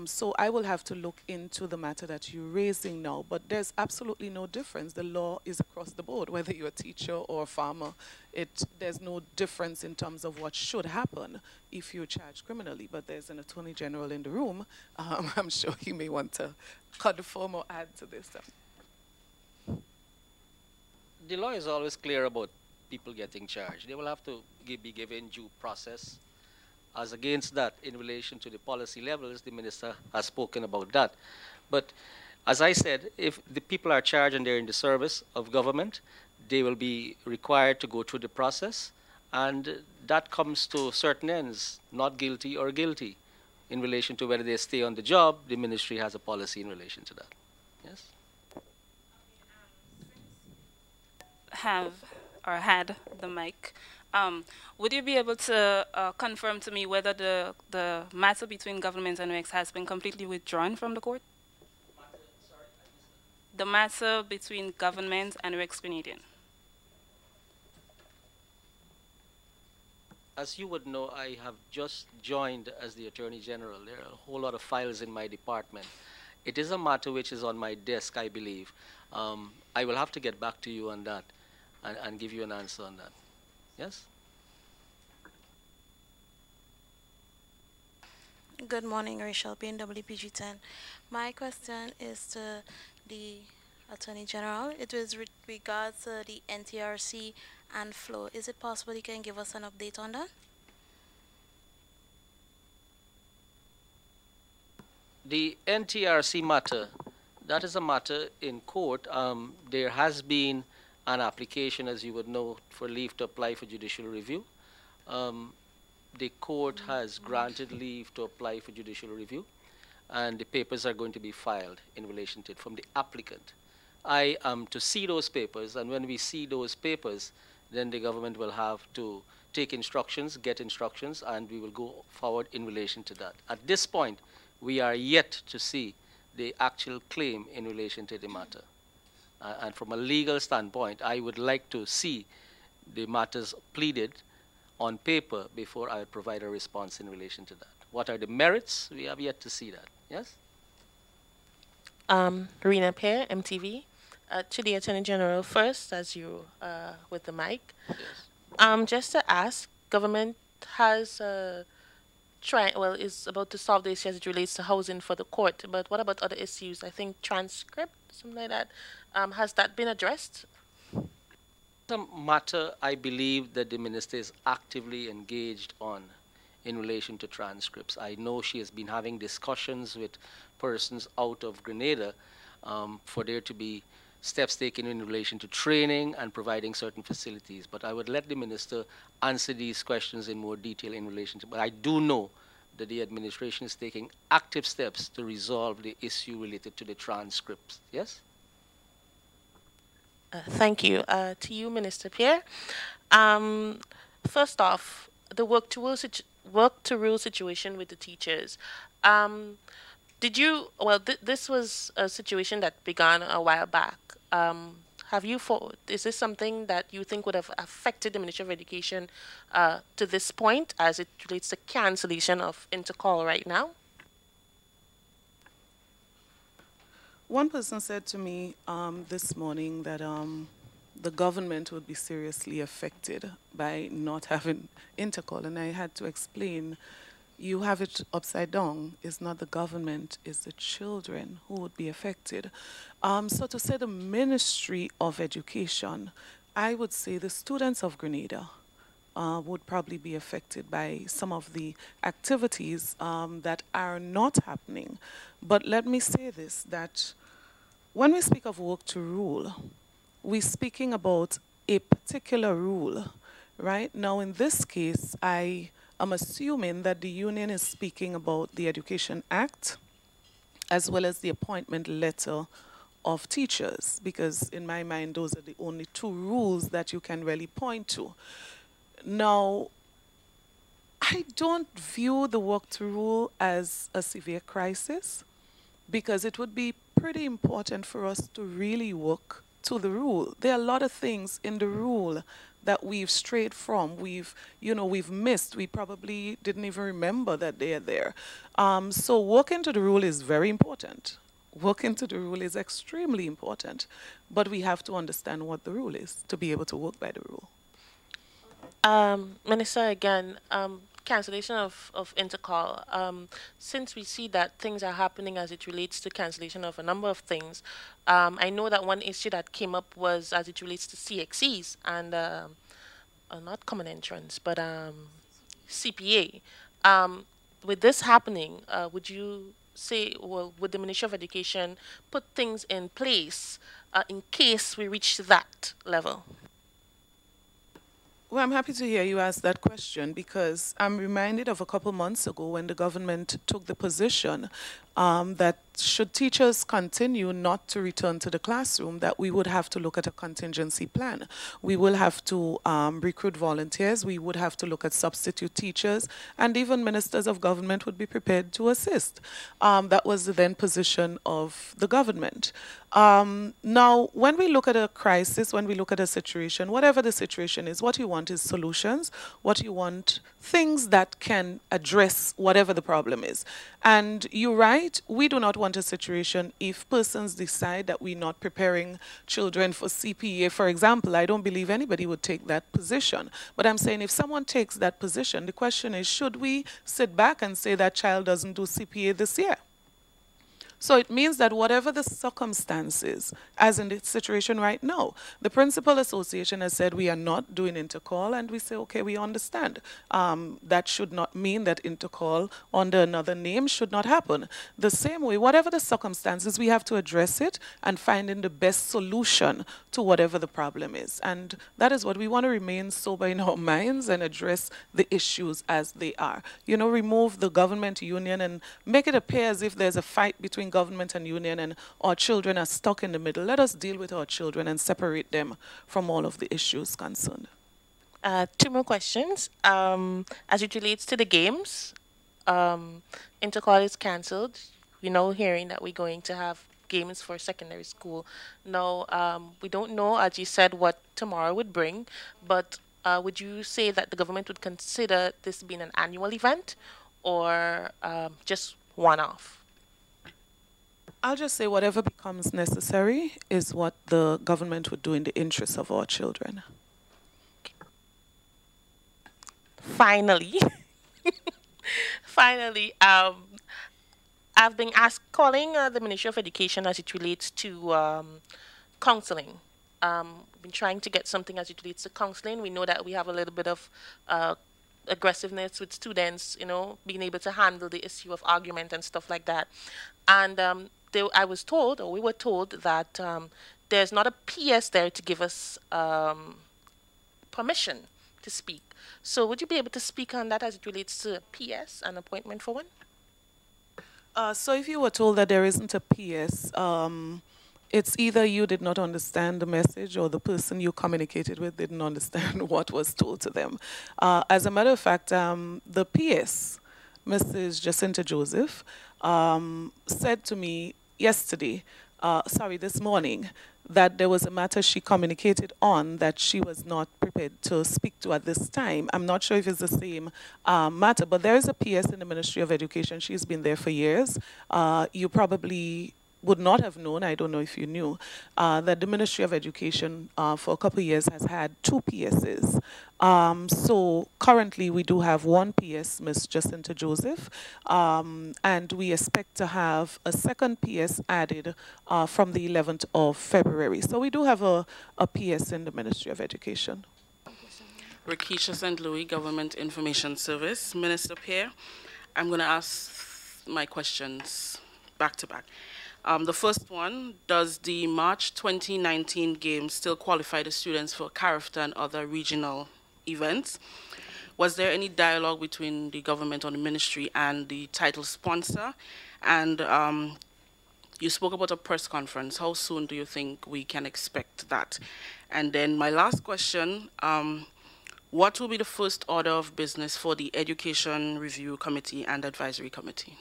So I will have to look into the matter that you're raising now, but there's absolutely no difference. The law is across the board, whether you're a teacher or a farmer. There's no difference in terms of what should happen if you're charged criminally, but there's an Attorney General in the room. I'm sure he may want to confirm or add to this. The law is always clear about people getting charged. They will have to be given due process. As against that, in relation to the policy levels, the minister has spoken about that. But as I said, if the people are charged and they're in the service of government, they will be required to go through the process, and that comes to certain ends, not guilty or guilty. In relation to whether they stay on the job, the ministry has a policy in relation to that. Yes? Had the mic. Would you be able to confirm to me whether the matter between government and UX has been completely withdrawn from the court? The matter between government and UX Canadian. As you would know, I have just joined as the Attorney General. There are a whole lot of files in my department. It is a matter which is on my desk, I believe. I will have to get back to you on that and give you an answer on that. Yes? Good morning, Rachel Payne, WPG10. My question is to the Attorney General. It is with regards to the NTRC and flow. Is it possible you can give us an update on that? The NTRC matter, that is a matter in court. There has been an application, as you would know, for leave to apply for judicial review. The court has granted leave to apply for judicial review, and the papers are going to be filed in relation to it from the applicant. I am to see those papers, and when we see those papers, then the government will have to take instructions, get instructions, and we will go forward in relation to that. At this point, we are yet to see the actual claim in relation to the matter. And from a legal standpoint, I would like to see the matters pleaded on paper before I provide a response in relation to that. What are the merits? We have yet to see that. Yes? Rena Pear, MTV. To the Attorney General first, as you with the mic. Yes. Just to ask, government has is about to solve the issue as it relates to housing for the court, but what about other issues? I think transcript, something like that. Has that been addressed? The matter I believe that the minister is actively engaged on in relation to transcripts. I know she has been having discussions with persons out of Grenada for there to be steps taken in relation to training and providing certain facilities. But I would let the minister answer these questions in more detail in relation to, but I do know that the administration is taking active steps to resolve the issue related to the transcripts. Yes? Thank you. To you, Minister Pierre. First off, the work to rule situation with the teachers. Did you, this was a situation that began a while back. Is this something that you think would have affected the Ministry of Education to this point as it relates to cancellation of intercall right now? One person said to me this morning that the government would be seriously affected by not having intercall, and I had to explain, you have it upside down. It's not the government, it's the children who would be affected. So to say the Ministry of Education, I would say the students of Grenada would probably be affected by some of the activities that are not happening. But let me say this, that when we speak of work to rule, we're speaking about a particular rule, right? Now, in this case, I am assuming that the union is speaking about the Education Act as well as the appointment letter of teachers, because in my mind, those are the only two rules that you can really point to. Now, I don't view the work to rule as a severe crisis, because it would be pretty important for us to really work to the rule. There are a lot of things in the rule that we've strayed from, we've missed. We probably didn't even remember that they are there. So working to the rule is very important. Working to the rule is extremely important, but we have to understand what the rule is to be able to work by the rule. Minister, again, cancellation of intercall. Since we see that things are happening as it relates to cancellation of a number of things, I know that one issue that came up was as it relates to CXCs and not common entrance, but CPA. With this happening, would you say, well, would the Ministry of Education put things in place in case we reach that level? Well, I'm happy to hear you ask that question, because I'm reminded of a couple months ago when the government took the position that should teachers continue not to return to the classroom, that we would have to look at a contingency plan. We will have to recruit volunteers, we would have to look at substitute teachers, and even ministers of government would be prepared to assist. That was the then position of the government. Now, when we look at a crisis, when we look at a situation, whatever the situation is, what you want is solutions, what you want, things that can address whatever the problem is. And you're right, we do not want a situation if persons decide that we're not preparing children for CPA, for example. I don't believe anybody would take that position. But I'm saying if someone takes that position, the question is, should we sit back and say that child doesn't do CPA this year? So it means that whatever the circumstances, as in the situation right now, the Principal Association has said we are not doing intercall, and we say, okay, we understand. That should not mean that intercall under another name should not happen. The same way, whatever the circumstances, we have to address it and finding the best solution to whatever the problem is. And that is what we want to remain sober in our minds and address the issues as they are. You know, remove the government union and make it appear as if there's a fight between government and union and our children are stuck in the middle. Let us deal with our children and separate them from all of the issues concerned. 2 more questions. As it relates to the games, intercall is cancelled. We're now hearing that we're going to have games for secondary school. Now, we don't know, as you said, what tomorrow would bring, but would you say that the government would consider this being an annual event or just one-off? I'll just say whatever becomes necessary is what the government would do in the interests of our children. Finally, finally, I've been calling the Ministry of Education as it relates to counseling. We've been trying to get something as it relates to counseling. We know that we have a little bit of aggressiveness with students, you know, being able to handle the issue of argument and stuff like that. And I was told, or we were told, that there's not a PS there to give us permission to speak. So would you be able to speak on that as it relates to PS, an appointment for one? So if you were told that there isn't a PS, it's either you did not understand the message or the person you communicated with didn't understand what was told to them. As a matter of fact, the PS, Mrs. Jacinta Joseph, said to me this morning, that there was a matter she communicated on that she was not prepared to speak to at this time. I'm not sure if it's the same matter, but there is a PS in the Ministry of Education. She's been there for years. You probably would not have known, I don't know if you knew, that the Ministry of Education for a couple of years has had 2 PSs. So currently we do have 1 PS, Ms. Jacinta Joseph, and we expect to have a second PS added from the 11th of February. So we do have a PS in the Ministry of Education. Rakisha St. Louis, Government Information Service. Minister Pierre, I'm going to ask my questions back to back. The first one, does the March 2019 Games still qualify the students for CARFTA and other regional events? Was there any dialogue between the government or the ministry and the title sponsor? And you spoke about a press conference. How soon do you think we can expect that? And then my last question, what will be the first order of business for the Education Review Committee and Advisory Committee?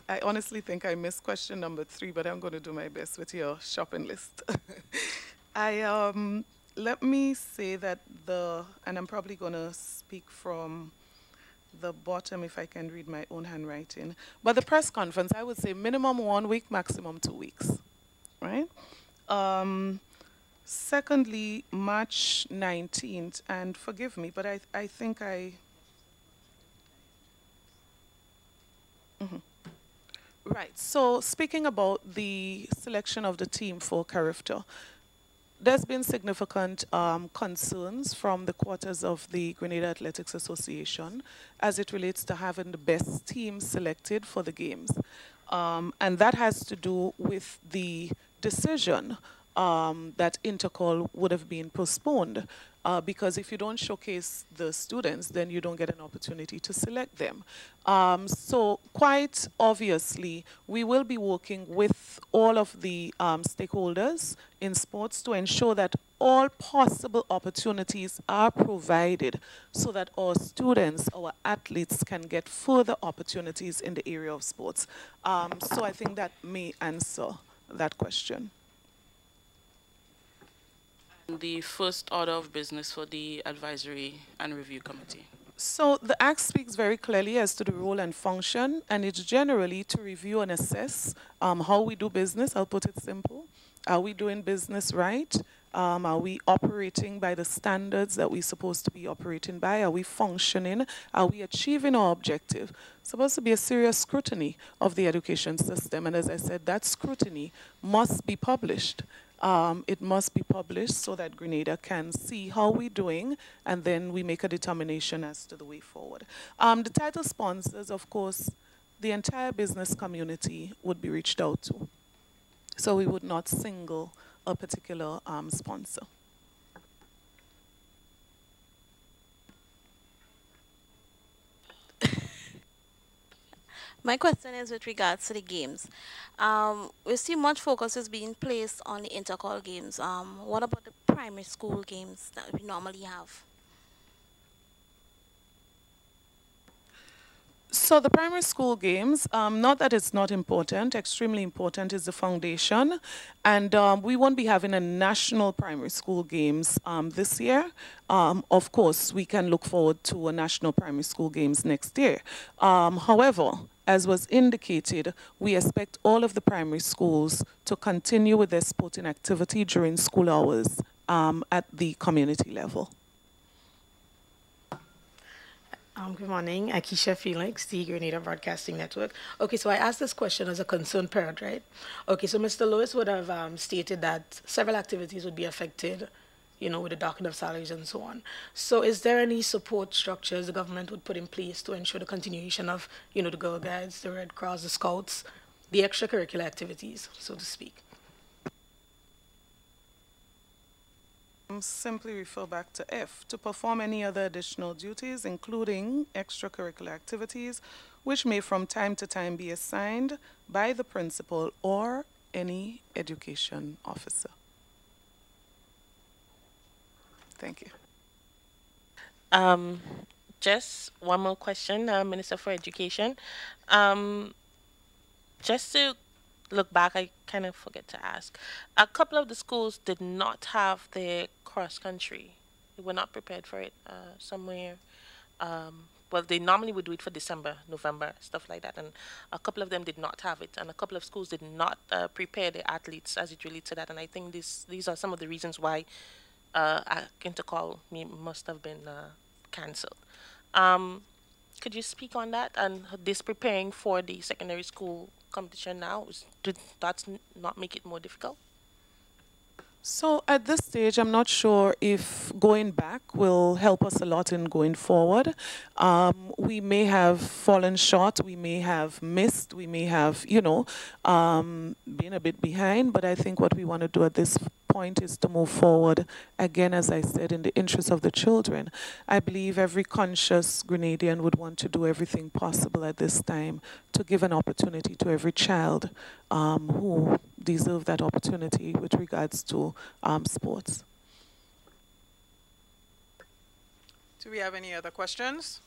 I honestly think I missed question number 3, but I'm going to do my best with your shopping list. Let me say that and I'm probably going to speak from the bottom if I can read my own handwriting. But the press conference, I would say minimum 1 week, maximum 2 weeks, right? Secondly, March 19th, and forgive me, but I think Right, so speaking about the selection of the team for CARFTA, there's been significant concerns from the quarters of the Grenada Athletics Association as it relates to having the best team selected for the games. And that has to do with the decision that intercall would have been postponed. Because if you don't showcase the students, then you don't get an opportunity to select them. So quite obviously, we will be working with all of the stakeholders in sports to ensure that all possible opportunities are provided so that our students, our athletes can get further opportunities in the area of sports. So I think that may answer that question. The first order of business for the Advisory and Review Committee. So the Act speaks very clearly as to the role and function, and it's generally to review and assess how we do business. I'll put it simple. Are we doing business right? Are we operating by the standards that we're supposed to be operating by? Are we functioning? Are we achieving our objective? Supposed to be a serious scrutiny of the education system. And as I said, that scrutiny must be published. It must be published so that Grenada can see how we're doing, and then we make a determination as to the way forward. The title sponsors, of course, the entire business community would be reached out to. So we would not single a particular sponsor. My question is with regards to the games. We see much focus is being placed on the intercall games. What about the primary school games that we normally have? So the primary school games, not that it's not important, extremely important is the foundation. And we won't be having a national primary school games this year. Of course, we can look forward to a national primary school games next year. However, as was indicated, we expect all of the primary schools to continue with their sporting activity during school hours at the community level. Good morning, Akisha Felix, the Grenada Broadcasting Network. Okay, so I asked this question as a concerned parent, right? Okay, so Mr. Lewis would have stated that several activities would be affected, you know, with the docking of salaries and so on. So is there any support structures the government would put in place to ensure the continuation of, you know, the Girl Guides, the Red Cross, the Scouts, the extracurricular activities, so to speak? Simply refer back to F, to perform any other additional duties, including extracurricular activities, which may from time to time be assigned by the principal or any education officer. Thank you. Just one more question, Minister for Education. Just to look back, I kind of forget to ask. A couple of the schools did not have their cross country. They were not prepared for it somewhere. Well, they normally would do it for December, November, stuff like that. And a couple of them did not have it. And a couple of schools did not prepare their athletes as it relates to that. And I think these are some of the reasons why Intercall must have been cancelled. Could you speak on that and this preparing for the secondary school competition now? Did that not make it more difficult? So at this stage, I'm not sure if going back will help us a lot in going forward. We may have fallen short, we may have missed, we may have, you know, been a bit behind, but I think what we want to do at this point is to move forward, again, as I said, in the interest of the children. I believe every conscious Grenadian would want to do everything possible at this time to give an opportunity to every child who deserve that opportunity with regards to sports. Do we have any other questions?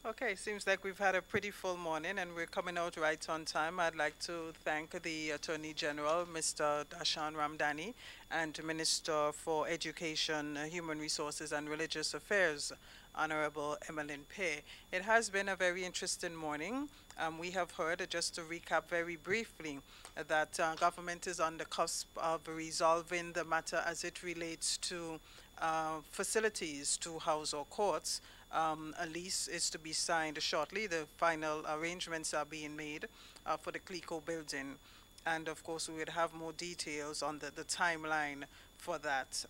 Okay, seems like we've had a pretty full morning and we're coming out right on time. I'd like to thank the Attorney General, Mr. Dashan Ramdani, and Minister for Education, Human Resources and Religious Affairs, Honorable Emmeline Pay. It has been a very interesting morning. We have heard, just to recap very briefly, that government is on the cusp of resolving the matter as it relates to facilities to house our courts. A lease is to be signed shortly. The final arrangements are being made for the CLICO building. And of course, we would have more details on the timeline for that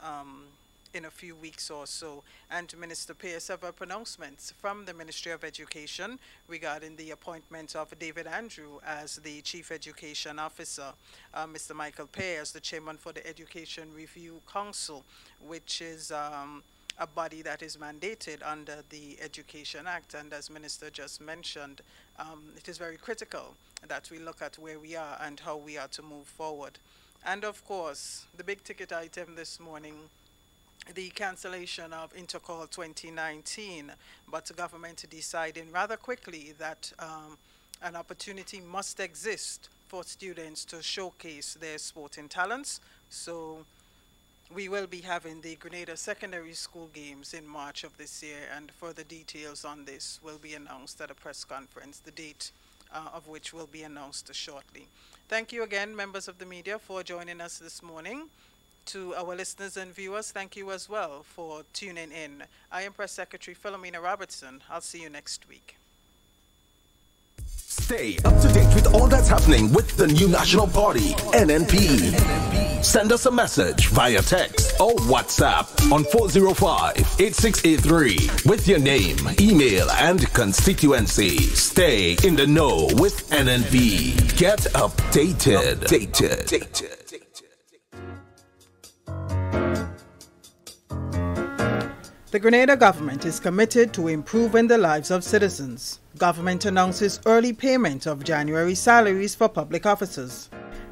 in a few weeks or so. And Minister Pay, several pronouncements from the Ministry of Education regarding the appointment of David Andrew as the Chief Education Officer, Mr. Michael Pay as the Chairman for the Education Review Council, which is a body that is mandated under the Education Act. And as Minister just mentioned, it is very critical that we look at where we are and how we are to move forward. And of course, the big ticket item this morning, the cancellation of Intercall 2019, but the government deciding rather quickly that an opportunity must exist for students to showcase their sporting talents. So we will be having the Grenada Secondary School Games in March of this year, and further details on this will be announced at a press conference. The date of which will be announced shortly. Thank you again, members of the media, for joining us this morning. To our listeners and viewers, thank you as well for tuning in. I am Press Secretary Philomena Robertson. I'll see you next week. Stay up to date with all that's happening with the new National Party, NNP. Send us a message via text or WhatsApp on 405-8683 with your name, email, and constituency. Stay in the know with NNP. Get updated. The Grenada government is committed to improving the lives of citizens. Government announces early payment of January salaries for public officers.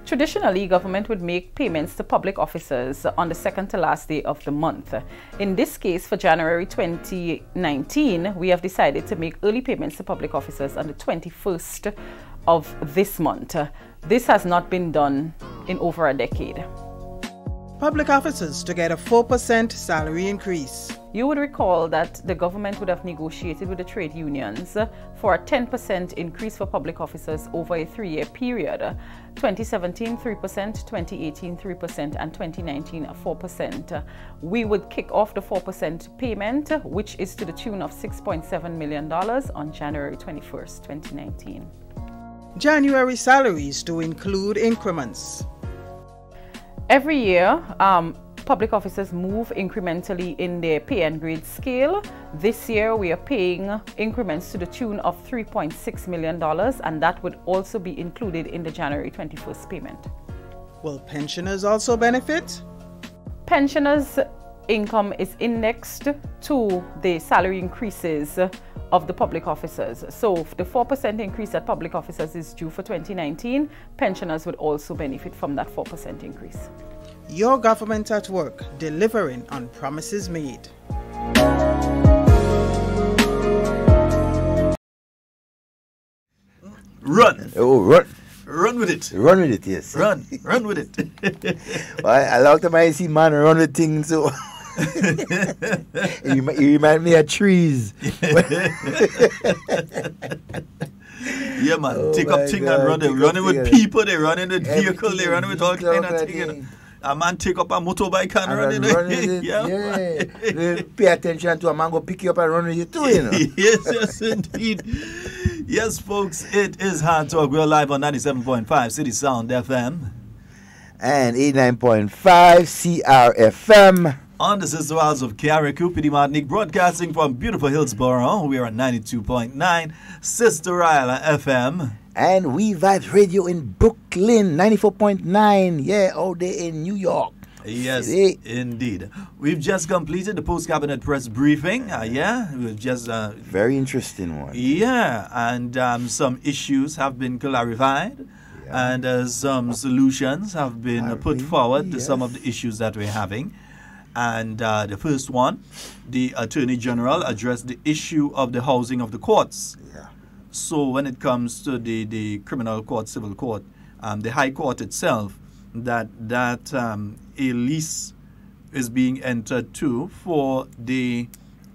Traditionally, government would make payments to public officers on the second to last day of the month. In this case, for January 2019, we have decided to make early payments to public officers on the 21st of this month. This has not been done in over a decade. Public officers to get a 4% salary increase. You would recall that the government would have negotiated with the trade unions for a 10% increase for public officers over a 3-year period. 2017, 3%, 2018, 3%, and 2019, 4%. We would kick off the 4% payment, which is to the tune of $6.7 million on January 21st, 2019. January salaries to include increments. Every year, public officers move incrementally in their pay and grade scale. This year, we are paying increments to the tune of $3.6 million, and that would also be included in the January 21st payment. Will pensioners also benefit? Pensioners' income is indexed to the salary increases of the public officers. So the 4% increase that public officers is due for 2019, pensioners would also benefit from that 4% increase. Your government at work, delivering on promises made. Run. Oh, run. Run with it. Run with it, yes. Run with it. Well, I love to I see man run with things, so you remind me of trees. Yeah, man. Oh, take up thing and run. They're running with people, they're running with vehicles, they're running with all kind of things. A man take up a motorbike and run it. Yeah. Pay attention to a man go pick you up and run with you too, you know. Yes, indeed. Yes, folks, it is Hard Talk. We're live on 97.5 City Sound FM. And 89.5 CRFM. On the Sister Isles of Carriacou, Pidi Martinique, broadcasting from beautiful Hillsborough. We are at 92.9 Sister Isle FM. And WeiVybz Radio in Brooklyn, 94.9. Yeah, all day in New York. Yes, City. Indeed. We've just completed the post-cabinet press briefing. We've just... very interesting one. Yeah, and some issues have been clarified. Yeah. And some solutions have been put forward to some of the issues that we're having. And the first one, the Attorney General addressed the issue of the housing of the courts. Yeah. So when it comes to the criminal court, civil court, the High Court itself, that a lease is being entered to for the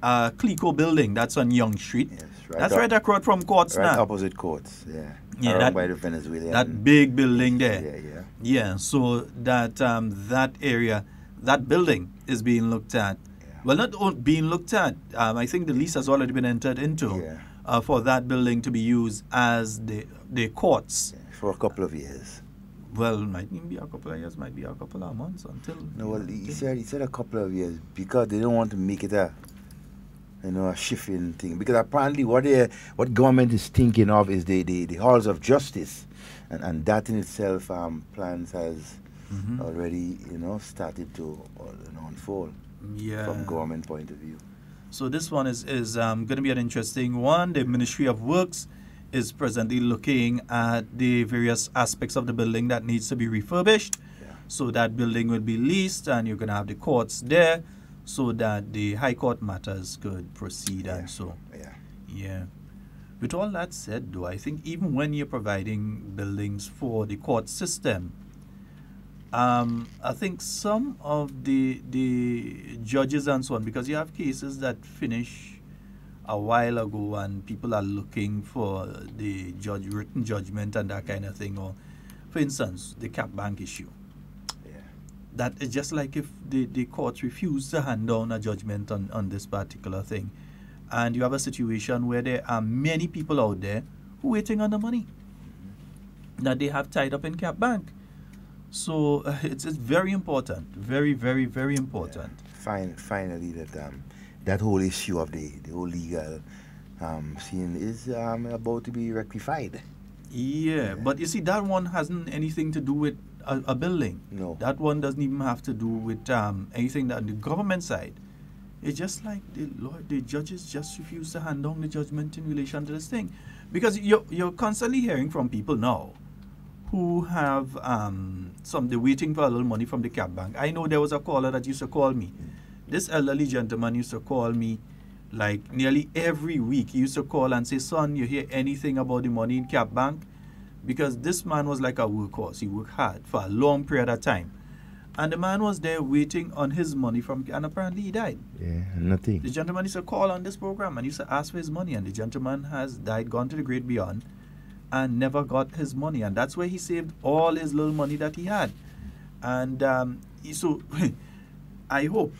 Clico building that's on Young Street. Yes, that's right across from courts now. Right opposite courts, yeah. Yeah, around by the Venezuelan. That big building there. Yeah. So that that area, that building is being looked at. Yeah. Well, not being looked at. I think the lease has already been entered into for that building to be used as the courts. Yeah, for a couple of years. Well, might even be a couple of years, might be a couple of months until... No, well, he said a couple of years because they don't want to make it a shifting thing. Because apparently what government is thinking of is the halls of justice. And that in itself, plans has already, started to unfold from government point of view. So this one is going to be an interesting one. The Ministry of Works is presently looking at the various aspects of the building that needs to be refurbished. Yeah. So that building will be leased and you're going to have the courts there so that the High Court matters could proceed and so. Yeah. With all that said, though, I think even when you're providing buildings for the court system, I think some of the judges and so on, because you have cases that finish a while ago, and people are looking for the written judgment and that kind of thing. Or, for instance, the Cap Bank issue. That is just like if the courts refuse to hand down a judgment on this particular thing. And you have a situation where there are many people out there who are waiting on the money that they have tied up in Cap Bank. So it's very important, very, very, very important. Finally, that whole issue of the whole legal scene is about to be rectified. Yeah, but you see, that one hasn't anything to do with a building. No. That one doesn't even have to do with anything that on the government side. It's just like the judges just refuse to hand down the judgment in relation to this thing. Because you're constantly hearing from people now who have they're waiting for a little money from the Cap Bank. I know there was a caller that used to call me. This elderly gentleman used to call me like nearly every week. He used to call and say, son, you hear anything about the money in Cap Bank? Because this man was like a workhorse. He worked hard for a long period of time. And the man was there waiting on his money and apparently he died. Yeah, nothing. The gentleman used to call on this program and used to ask for his money, and the gentleman has died, gone to the great beyond, and never got his money. And that's where he saved all his little money that he had. And so I hope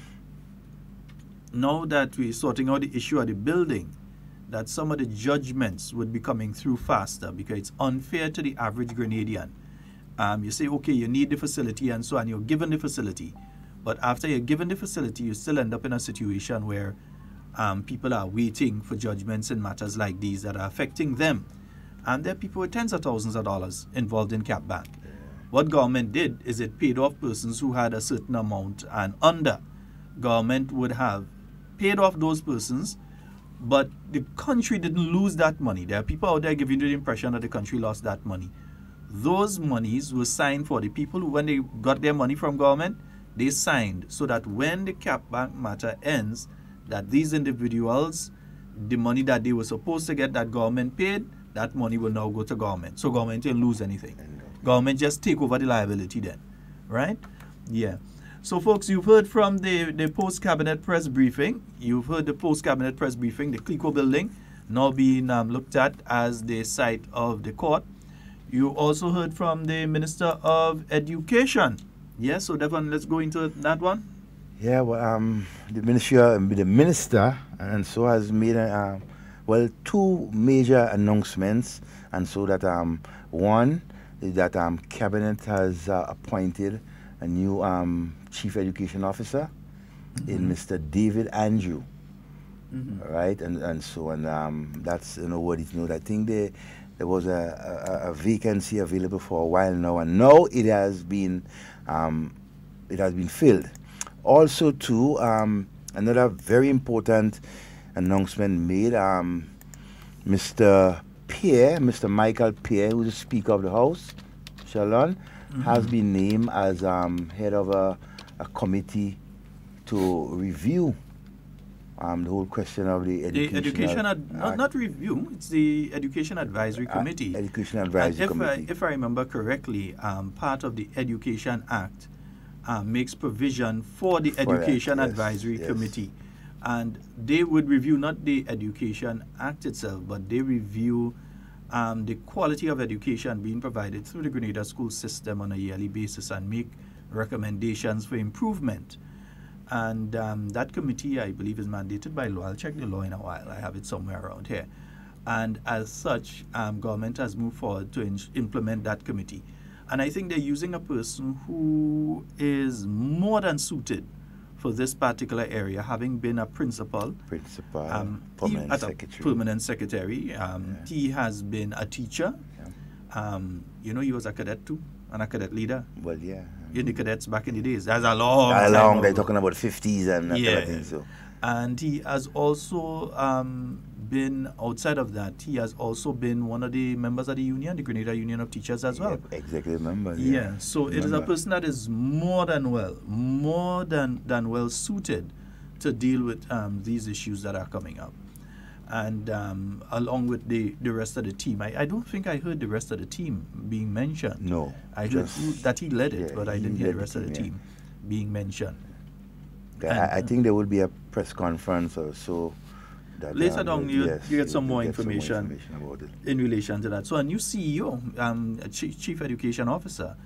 now that we're sorting out the issue of the building, that some of the judgments would be coming through faster, because it's unfair to the average Grenadian. You say, okay, you need the facility and so on, you're given the facility. But after you're given the facility, you still end up in a situation where people are waiting for judgments in matters like these that are affecting them. And there are people with tens of thousands of dollars involved in Cap Bank. What government did is it paid off persons who had a certain amount and under. Government would have paid off those persons, but the country didn't lose that money. There are people out there giving you the impression that the country lost that money. Those monies were signed for the people who, when they got their money from government, they signed so that when the Cap Bank matter ends, that these individuals, the money that they were supposed to get that government paid, that money will now go to government. So government didn't lose anything. Government just take over the liability then, right? Yeah. So folks, you've heard from the post-cabinet press briefing. You've heard the post-cabinet press briefing, the CLICO building now being looked at as the site of the court. You also heard from the Minister of Education. Yes, so Devon, let's go into that one. Yeah, well, the minister, and so has made two major announcements, and so that one is that cabinet has appointed a new chief education officer in Mr. David Andrew, right, and that's what it knows. I think there was a vacancy available for a while now, and now it has been filled. Also, too, another very important announcement made. Mr. Michael Pierre, who's the Speaker of the House, Sheldon, has been named as head of a committee to review the whole question of the education. Not review, it's the Education Advisory Committee. Education Advisory Committee. If I remember correctly, part of the Education Act makes provision for the Education Advisory Committee. And they would review not the Education Act itself, but they review the quality of education being provided through the Grenada school system on a yearly basis and make recommendations for improvement. And that committee, I believe, is mandated by law. I'll check the law in a while. I have it somewhere around here. And as such, government has moved forward to implement that committee. And I think they're using a person who is more than suited for this particular area, having been a principal, permanent secretary. He has been a teacher. He was a cadet too, and a cadet leader. Well, yeah. In the cadets back in the days. That's a long time. They're talking about 50s and that kind of thing. So. And he has also been, outside of that, he has also been one of the members of the union, the Grenada Union of Teachers as well. Executive member. Yeah, so it is a person that is more than well suited to deal with these issues that are coming up. And along with the rest of the team. I don't think I heard the rest of the team being mentioned. No. I heard that he led it, but I didn't hear the rest of the team being mentioned. I think there will be a press conference or so later down you get some more get information about it. in relation to that. So a new CEO, Chief Education Officer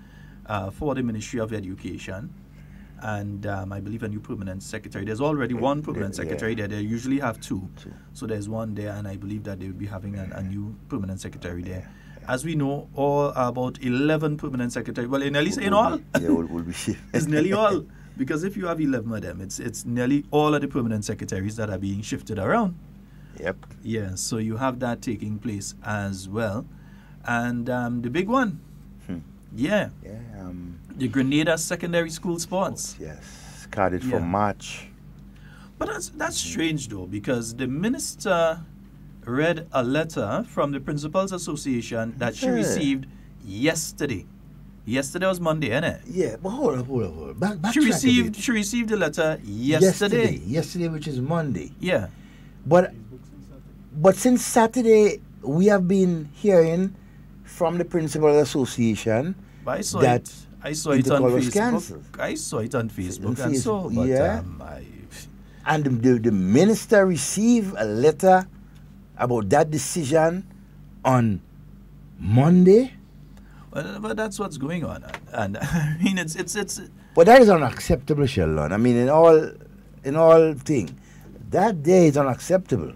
for the Ministry of Education, and I believe a new permanent secretary. There's already one permanent secretary there. They usually have two. So there's one there, and I believe that they will be having a new permanent secretary there. As we know, all about 11 permanent secretaries. Well, nearly saying all. Yeah, will be shift. It's nearly all. Because if you have 11 of them, it's nearly all of the permanent secretaries that are being shifted around. Yep. Yeah, so you have that taking place as well. And the big one, the Grenada Secondary School Sports. Yes, carded for March. But that's strange though, because the minister read a letter from the Principals Association that she received yesterday. Yesterday was Monday, innit? Yeah, but hold on. Back she received the letter yesterday. Yesterday, which is Monday. Yeah. But since Saturday, we have been hearing from the Principal Association I saw that it on was Facebook. cancelled. I saw it on Facebook and so, but and the minister received a letter about that decision on Monday. But that's what's going on, and I mean it's. But that is unacceptable, Sheldon. I mean, in all thing, that day is unacceptable.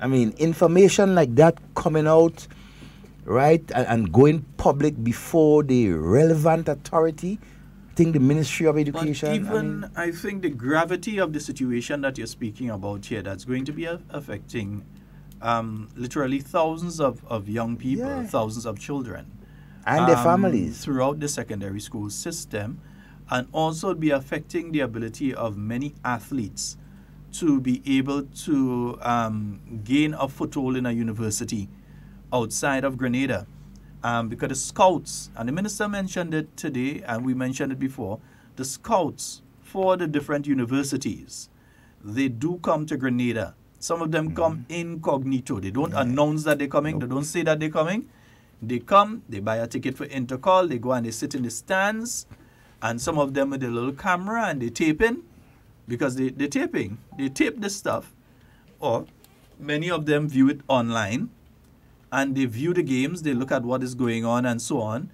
I mean, information like that coming out, right, and going public before the relevant authority. I think the Ministry of Education. But I think the gravity of the situation that you're speaking about here, that's going to be affecting literally thousands of young people, thousands of children. And their families. Throughout the secondary school system, and also be affecting the ability of many athletes to be able to gain a foothold in a university outside of Grenada. Because the scouts, and the minister mentioned it today, and we mentioned it before, the scouts for the different universities, they do come to Grenada. Some of them come incognito. They don't announce that they're coming. They don't say that they're coming. They come, they buy a ticket for intercall, they go and they sit in the stands, and some of them with a little camera and they tape in, because they're taping. They tape this stuff, or many of them view it online, and they view the games, they look at what is going on and so on,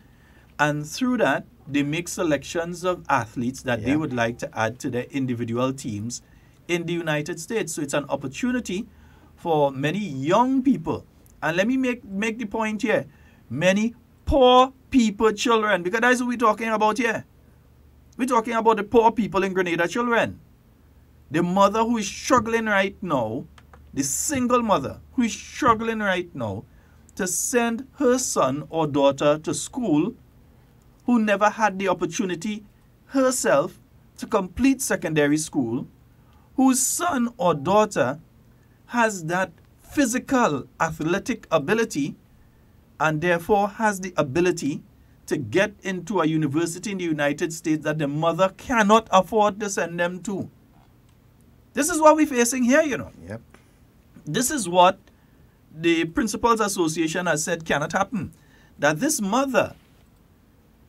and through that, they make selections of athletes that they would like to add to their individual teams in the United States. So it's an opportunity for many young people. And let me make the point here. Many poor people, children, because that's what we're talking about here. We're talking about the poor people in Grenada, children. The mother who is struggling right now, the single mother who is struggling right now to send her son or daughter to school, who never had the opportunity herself to complete secondary school, whose son or daughter has that physical, athletic ability, and therefore has the ability to get into a university in the United States that the mother cannot afford to send them to. This is what we're facing here, you know. Yep. This is what the Principals Association has said cannot happen. That this mother,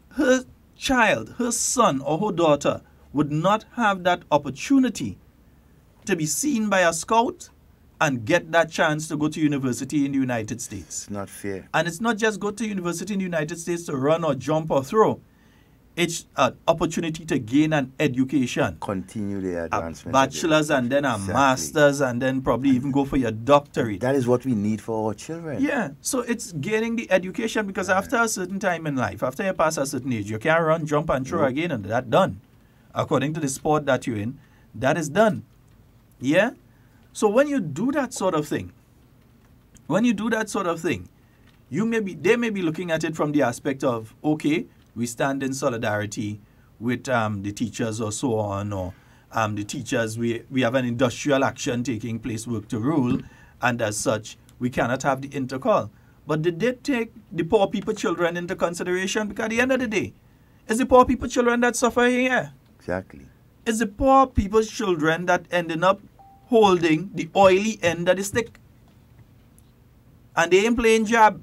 her child, her son or her daughter would not have that opportunity to be seen by a scout and get that chance to go to university in the United States. It's not fair. And it's not just go to university in the United States to run or jump or throw. It's an opportunity to gain an education. Continue the advancement. A bachelor's and then a master's and then probably even go for your doctorate. That is what we need for our children. Yeah. So it's gaining the education, because after a certain time in life, after you pass a certain age, you can't run, jump and throw again, and that's done. According to the sport that you're in, that is done. Yeah? So when you do that sort of thing, they may be looking at it from the aspect of, okay, we stand in solidarity with the teachers or so on, or the teachers, we have an industrial action taking place, work to rule, and as such, we cannot have the intercall. But did they take the poor people children into consideration? Because at the end of the day, it's the poor people children that suffer here. Exactly. It's the poor people's children that ended up holding the oily end of the stick. And they ain't playing jab.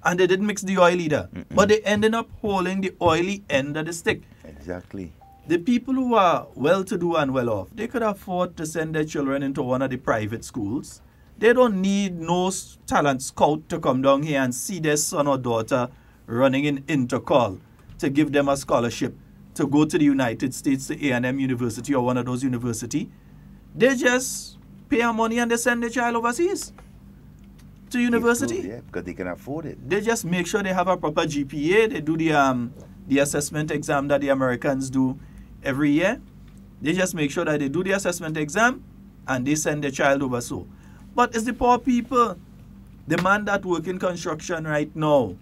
And they didn't mix the oil either. But they ended up holding the oily end of the stick. Exactly. The people who are well-to-do and well-off, they could afford to send their children into one of the private schools. They don't need no talent scout to come down here and see their son or daughter running in intercall to give them a scholarship to go to the United States, to A&M University or one of those universities. They just pay our money and they send their child overseas to university. Yeah, because they can afford it. They just make sure they have a proper GPA. They do the assessment exam that the Americans do every year. They just make sure that they do the assessment exam and they send their child over so. But it's the poor people, the man that work in construction right now,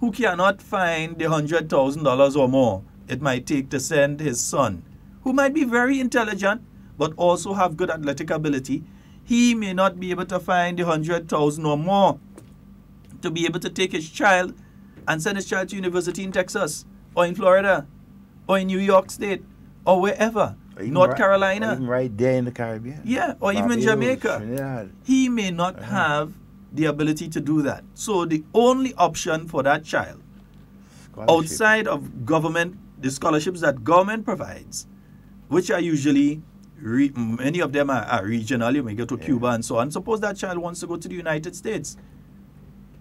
who cannot find the $100,000 or more it might take to send his son, who might be very intelligent, but also have good athletic ability. He may not be able to find the $100,000 or more to be able to take his child and send his child to university in Texas, or in Florida, or in New York State, or wherever. North Carolina. Or even right there in the Caribbean. Yeah, or even in Jamaica. He may not have the ability to do that. So the only option for that child, outside of government, the scholarships that government provides, which are usually, many of them are regional, you may go to Cuba and so on. Suppose that child wants to go to the United States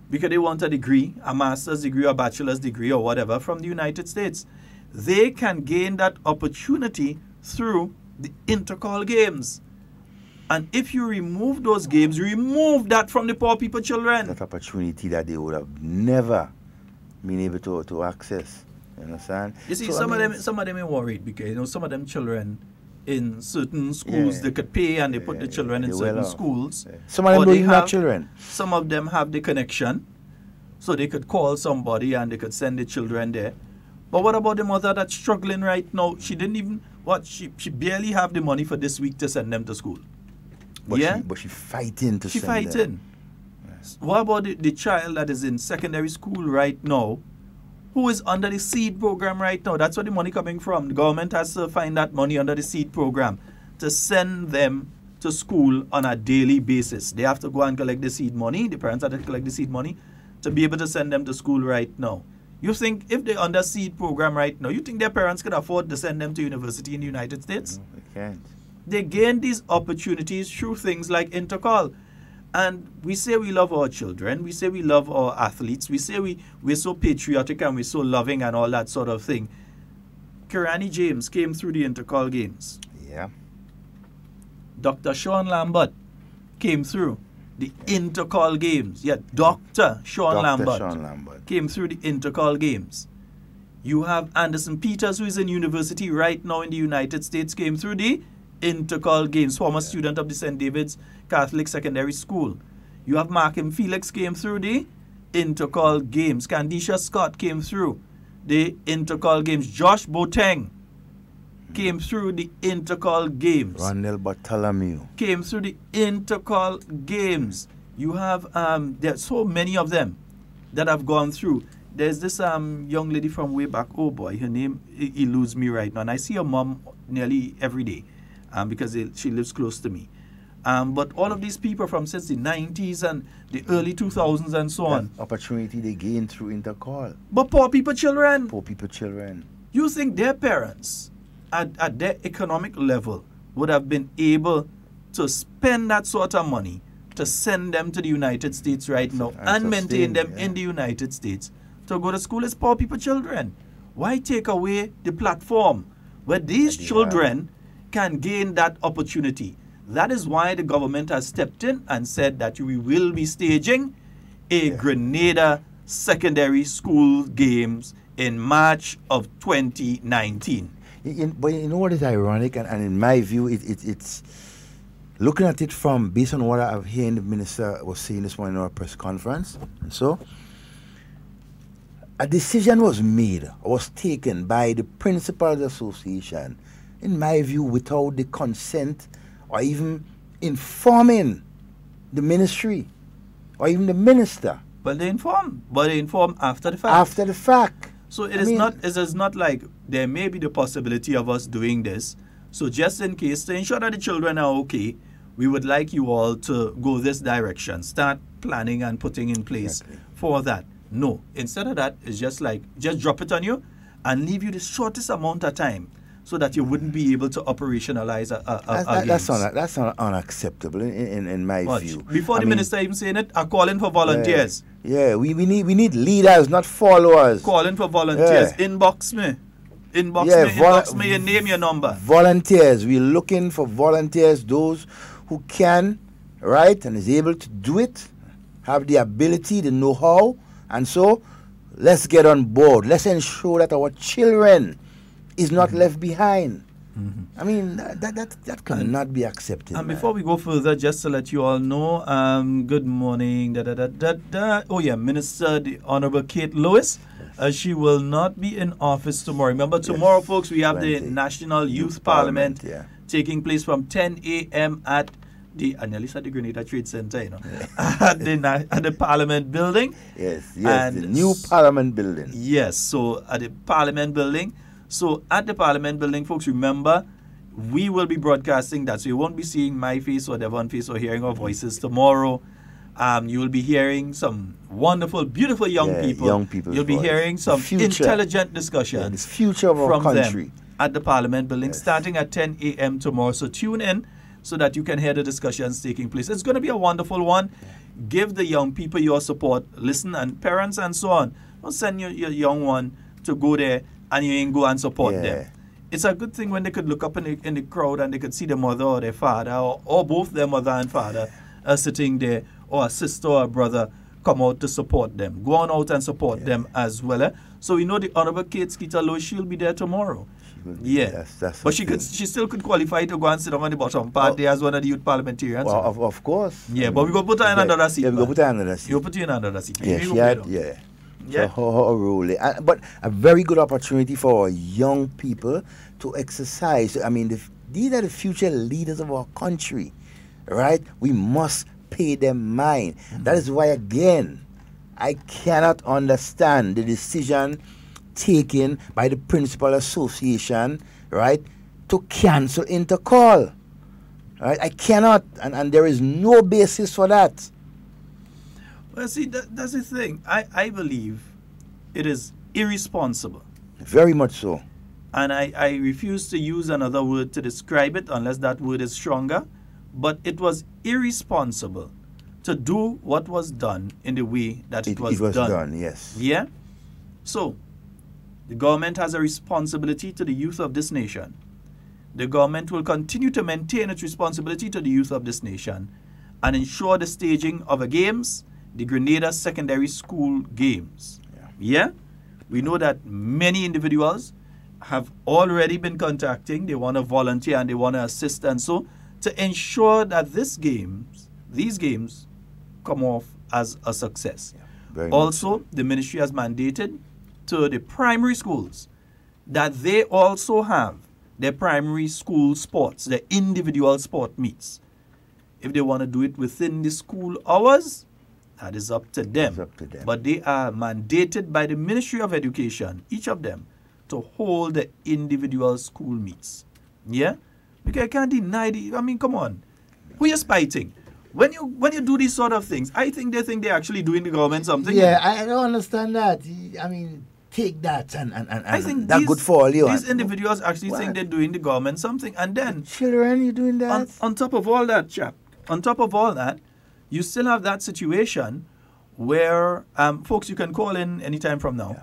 because they want a degree, a master's degree or bachelor's degree or whatever from the United States. They can gain that opportunity through the intercall games. And if you remove those games, remove that from the poor people children. That opportunity that they would have never been able to access. You understand? You see, so some of them are worried because some of them children in certain schools they could pay and they put the children in certain schools. Some of them don't even have children. Some of them have the connection, so they could call somebody and they could send the children there. But what about the mother that's struggling right now? She didn't even she barely have the money for this week to send them to school. But she's fighting to send them. Yes. What about the child that is in secondary school right now, who is under the SEED program right now? That's where the money coming from. The government has to find that money under the SEED program to send them to school on a daily basis. They have to go and collect the SEED money. The parents have to collect the SEED money to be able to send them to school right now. You think if they're under SEED program right now, you think their parents could afford to send them to university in the United States? No, they can't. They gain these opportunities through things like intercall. And we say we love our children. We say we love our athletes. We say we're so patriotic and we're so loving and all that sort of thing. Kirani James came through the intercall games. Yeah. Dr. Sean Lambert came through the intercall games. Yeah, Dr. Sean Lambert came through the intercall games. You have Anderson Peters, who is in university right now in the United States, came through the intercall games, former student of the St. David's Catholic Secondary School. You have Markham Felix came through the intercall games. Candicia Scott came through the intercall games. Josh Boateng came through the intercall games. Rondell Bartholomew came through the intercall games. You have there's so many of them that have gone through. There's this young lady from way back. Oh boy, her name eludes me right now. And I see her mom nearly every day because she lives close to me. But all of these people from since the 90s and the early 2000s and so on. Opportunity they gain through intercall. But poor people children. Poor people children. You think their parents at their economic level would have been able to spend that sort of money to send them to the United States right now and maintain them in the United States to go to school? As poor people children. Why take away the platform where these children can gain that opportunity? That is why the government has stepped in and said that we will be staging a Grenada secondary school games in March of 2019. But you know what is ironic, and in my view, it's looking at it from based on what I've heard the minister was saying this morning in our press conference. And so, a decision was taken by the Principals Association, in my view, without the consent or even informing the ministry or even the minister. But they inform after the fact. After the fact. So it is not like there may be the possibility of us doing this. So just in case, to ensure that the children are okay, we would like you all to go this direction. Start planning and putting in place for that. No. Instead of that, it's just drop it on you and leave you the shortest amount of time so that you wouldn't be able to operationalize a That's unacceptable in my view. Before the minister even saying it, are calling for volunteers. Yeah, we need leaders, not followers. Calling for volunteers. Yeah. Inbox me. Inbox me, your name, your number. Volunteers. We're looking for volunteers, those who can, right, and is able to do it, have the ability, the know-how, and so let's get on board. Let's ensure that our children is not left behind. I mean, that cannot be accepted. And before we go further, just to let you all know, good morning. Oh yeah, Minister, the Honorable Kate Lewis, she will not be in office tomorrow. Remember, tomorrow, folks, we have the National Youth Parliament taking place from 10 a.m. at the, I nearly said the Grenada Trade Center, you know, at the Parliament building. Yes, and the new Parliament building. Yes, so at the Parliament building. So at the Parliament building, folks, remember, we will be broadcasting that. So you won't be seeing my face or Devon face or hearing our voices tomorrow. You will be hearing some wonderful, beautiful young people. You'll be hearing some intelligent discussions the future of our country at the Parliament building starting at 10 a.m. tomorrow. So tune in so that you can hear the discussions taking place. It's going to be a wonderful one. Give the young people your support. Listen, and parents and so on. Don't send your young one to go there and you ain't go and support them. It's a good thing when they could look up in the crowd and they could see their mother or their father or both their mother and father sitting there, or a sister or a brother come out to support them. Go on out and support them as well. So we know the Honorable Kate Skeeter Lowe, she'll be there tomorrow. That's but she still could qualify to go and sit on the bottom part there as one of the youth parliamentarians. Well, of course. Yeah, but we go put her in another seat. Yeah, we go put her in another seat. You put her in another seat. So her role. But a very good opportunity for our young people to exercise. I mean, these are the future leaders of our country, right? We must pay them mind. That is why, again, I cannot understand the decision taken by the Principal Association, right, to cancel intercall. Right? I cannot, and there is no basis for that. Well, see, that's the thing. I believe it is irresponsible. Very much so. And I refuse to use another word to describe it unless that word is stronger. But it was irresponsible to do what was done in the way that it was done. Yes. Yeah? So, the government has a responsibility to the youth of this nation. The government will continue to maintain its responsibility to the youth of this nation and ensure the staging of the games, the Grenada Secondary School Games. Yeah? We know that many individuals have already been contacting. They want to volunteer and they want to assist and so to ensure that these games come off as a success. Also, the ministry has mandated to the primary schools that they also have their primary school sports, their individual sport meets. If they want to do it within the school hours, that is up to them. But they are mandated by the Ministry of Education, each of them, to hold the individual school meets. Yeah? Because I can't deny I mean, come on. Who is fighting? When you do these sort of things, I think they're actually doing the government something. Yeah, I don't understand that. I mean, take that and I think that's good for all you. These individuals actually think they're doing the government something. And then children, you're doing that. On top of all that, chap, on top of all that, you still have that situation where folks, you can call in anytime from now.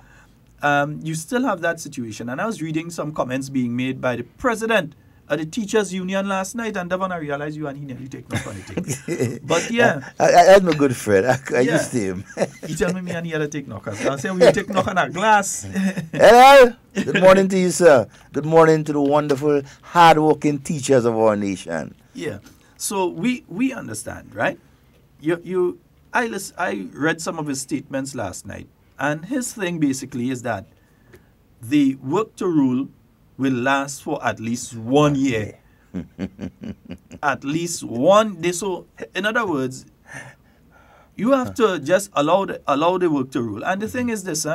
You still have that situation. And I was reading some comments being made by the president of the teachers union last night, and Devon, I realized you and he nearly take no anything. But yeah. I'm a good friend. I used to him. He tell me and he had to take knockers. I say we take knock on a glass. Hello. Good morning to you, sir. Good morning to the wonderful, hard-working teachers of our nation. Yeah. So we understand, right? I read some of his statements last night, and his thing basically is that the work to rule will last for at least 1 year. At least 1 day. So, in other words, you have to just allow the work to rule. And the thing is this,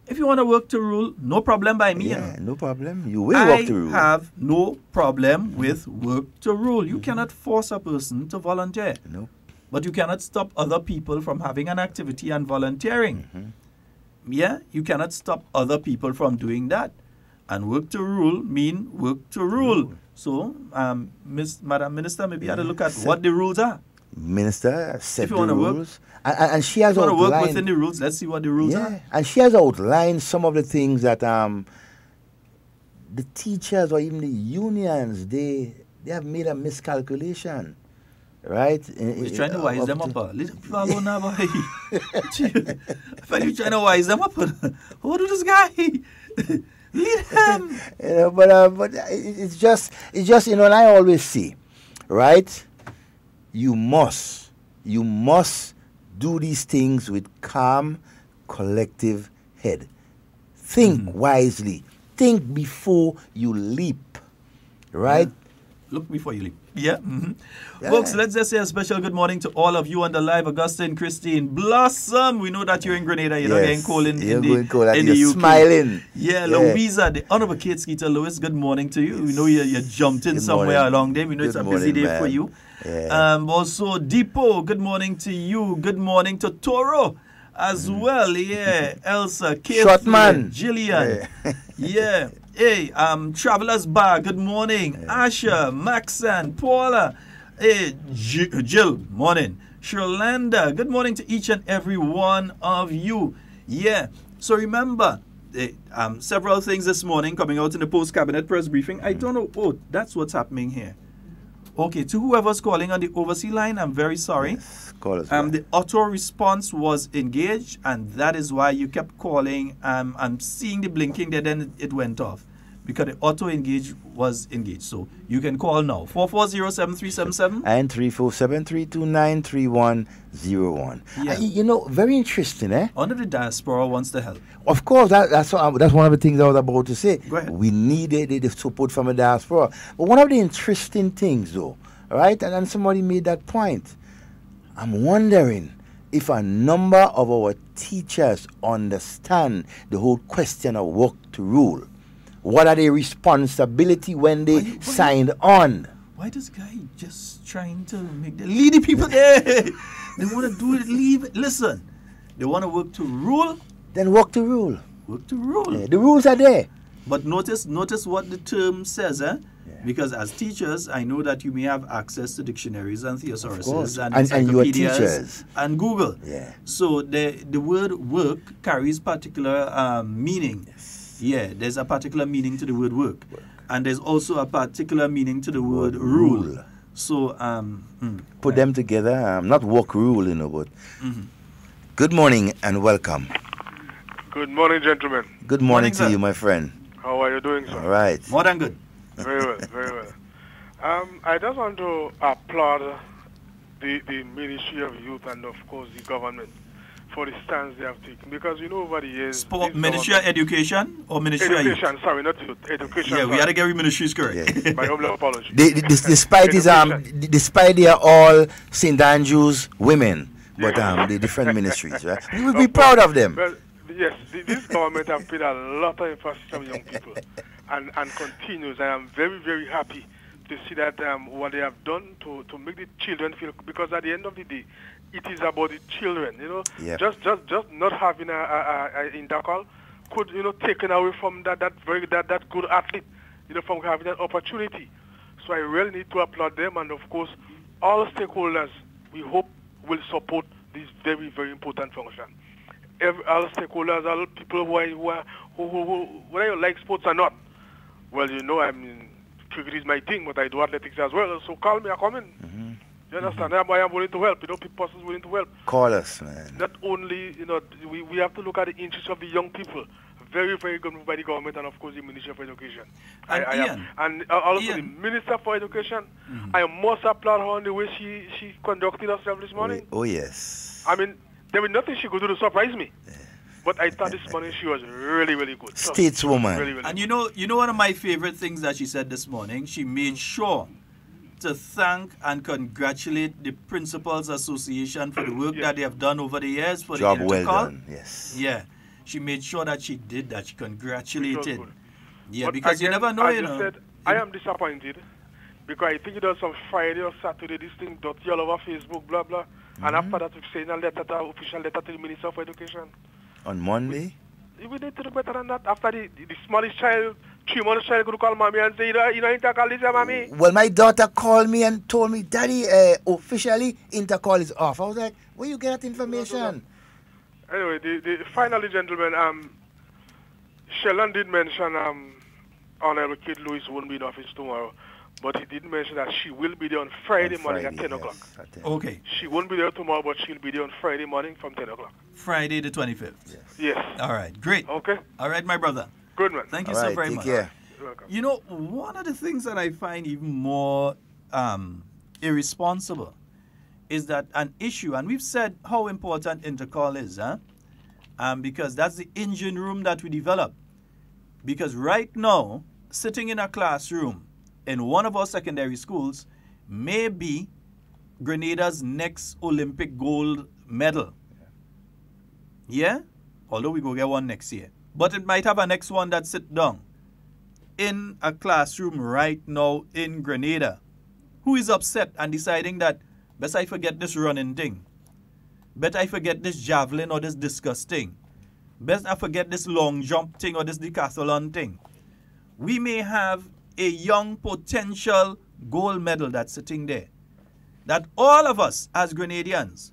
if you want to work to rule, no problem by me. Yeah, no problem. You will work to rule. I have no problem with work to rule. You cannot force a person to volunteer. No. But you cannot stop other people from having an activity and volunteering. Yeah, you cannot stop other people from doing that. And work to rule mean work to rule. So, Madam Minister, maybe you had to look at what the rules are. Minister set the rules. Work, and she has outlined... work within the rules. Let's see what the rules are. And she has outlined some of the things that the teachers or even the unions, they have made a miscalculation. Right? He's trying to wise them up. Little fellow now, boy. You're trying to wise them up. Who do this guy? Lead him. But it's just and I always say, right? You must do these things with calm, collective head. Think wisely. Think before you leap. Right? Look before you leap. Yeah. Folks, let's just say a special good morning to all of you on the live. Augustine, Christine, Blossom. We know that you're in Grenada. You're not getting cold in the UK. Smiling. Yeah, Louisa, the Honorable Kate Skeeter Lewis, good morning to you. We know you jumped in somewhere along there. We know it's a busy day for you. Also, Depot, good morning to you. Good morning to Toro as well. Yeah, Elsa, Kate, Shotman, Jillian. Yeah. Hey, Traveler's Bar, good morning. Asha, Maxan, Paula. Hey, Jill, morning. Sherlanda, good morning to each and every one of you. Yeah, so remember, several things this morning coming out in the post-cabinet press briefing. I don't know, that's what's happening here. Okay, to whoever's calling on the overseas line, I'm very sorry. Yes, call us the auto response was engaged, and that is why you kept calling. I'm seeing the blinking there, then it went off because the auto engage was engaged. So you can call now 440-7377 and 347-329-3101. Yeah. Very interesting, eh? Under the diaspora wants to help. Of course, that's one of the things I was about to say. Go ahead. We needed the support from the diaspora. But one of the interesting things, though, right? And then somebody made that point. I'm wondering if a number of our teachers understand the whole question of work to rule. What are their responsibility when they signed on? Why this guy just trying to make the lead the people there? They want to do it, leave it. Listen, they want to work to rule. Then work to rule. Work to rule. Yeah, the rules are there. But notice what the term says, eh? Yeah. Because as teachers, I know that you may have access to dictionaries and thesauruses and encyclopedias and Google. Yeah. So the word work carries particular meaning. Yes. Yeah, there's a particular meaning to the word work. And there's also a particular meaning to the word rule. So put them together, not work rule, but good morning and welcome. Good morning, gentlemen. Good morning to you, my friend. How are you doing, sir? All right. More than good. Very well, very well. I just want to applaud the Ministry of Youth and, of course, the government for the stance they have taken. Because, over the years... Ministry of Education or Ministry of Youth? Education, sorry, not youth. Education. Yeah, we had to get ministries correct. Yeah. My humble apology. Despite they are all St. Andrews women, but the different ministries, right? We will be proud of them. Well, yes, this government have put a lot of emphasis on young people and continues. I am very, very happy to see that what they have done to make the children feel, because at the end of the day, it is about the children, Yep. Just not having a intercall could, taken away from that good athlete, from having that opportunity. So I really need to applaud them, and of course, all stakeholders, we hope, will support this very, very important function. All stakeholders, all people who whether you like sports or not. Well, cricket is my thing, but I do athletics as well. So call me, I come in. You understand? I am willing to help. People are willing to help. Call us, man. Not only, we have to look at the interests of the young people. Very, very good move by the government and, of course, the Ministry of Education. And also the Minister for Education. I must applaud her on the way she conducted herself this morning. Oh, yes. I mean, there was nothing she could do to surprise me. Yeah. But I thought this morning she was really, really good. Stateswoman. Really, really and you know one of my favorite things that she said this morning? She made sure to thank and congratulate the Principals Association for the work that they have done over the years for Job the well intercall. done, yes. Yeah. She made sure that she did that. She congratulated. Yeah, but because again, you never know, said, I am disappointed because I think it was on Friday or Saturday, this thing dirty all over Facebook, blah, blah. And after that, we've sent an official letter to the Minister of Education. On Monday? We need to do better than that. After the smallest child 3 months child could call mommy and say, you know, intercall is mommy. Well, my daughter called me and told me, Daddy, officially intercall is off. I was like, where you get that information? Anyway, finally, gentlemen, Sheldon did mention Honorable Kate Lewis won't be in office tomorrow, but he did mention that she will be there on Friday morning at 10 o'clock. Okay. She won't be there tomorrow, but she'll be there on Friday morning from 10 o'clock. Friday the 25th. Yes. All right, great. Okay. All right, my brother. Good, man. Thank you All so right, very take much. care. You're welcome. You know, one of the things that I find even more irresponsible is that an issue, and we've said how important intercall is, because that's the engine room that we develop. Because right now, sitting in a classroom in one of our secondary schools may be Grenada's next Olympic gold medal. Yeah? Although we go get one next year. But it might have a next one that sit down in a classroom right now in Grenada, who is upset and deciding that, best I forget this running thing. Bet I forget this javelin or this discus thing. Best I forget this long jump thing or this decathlon thing. We may have a young potential gold medal that's sitting there. That all of us as Grenadians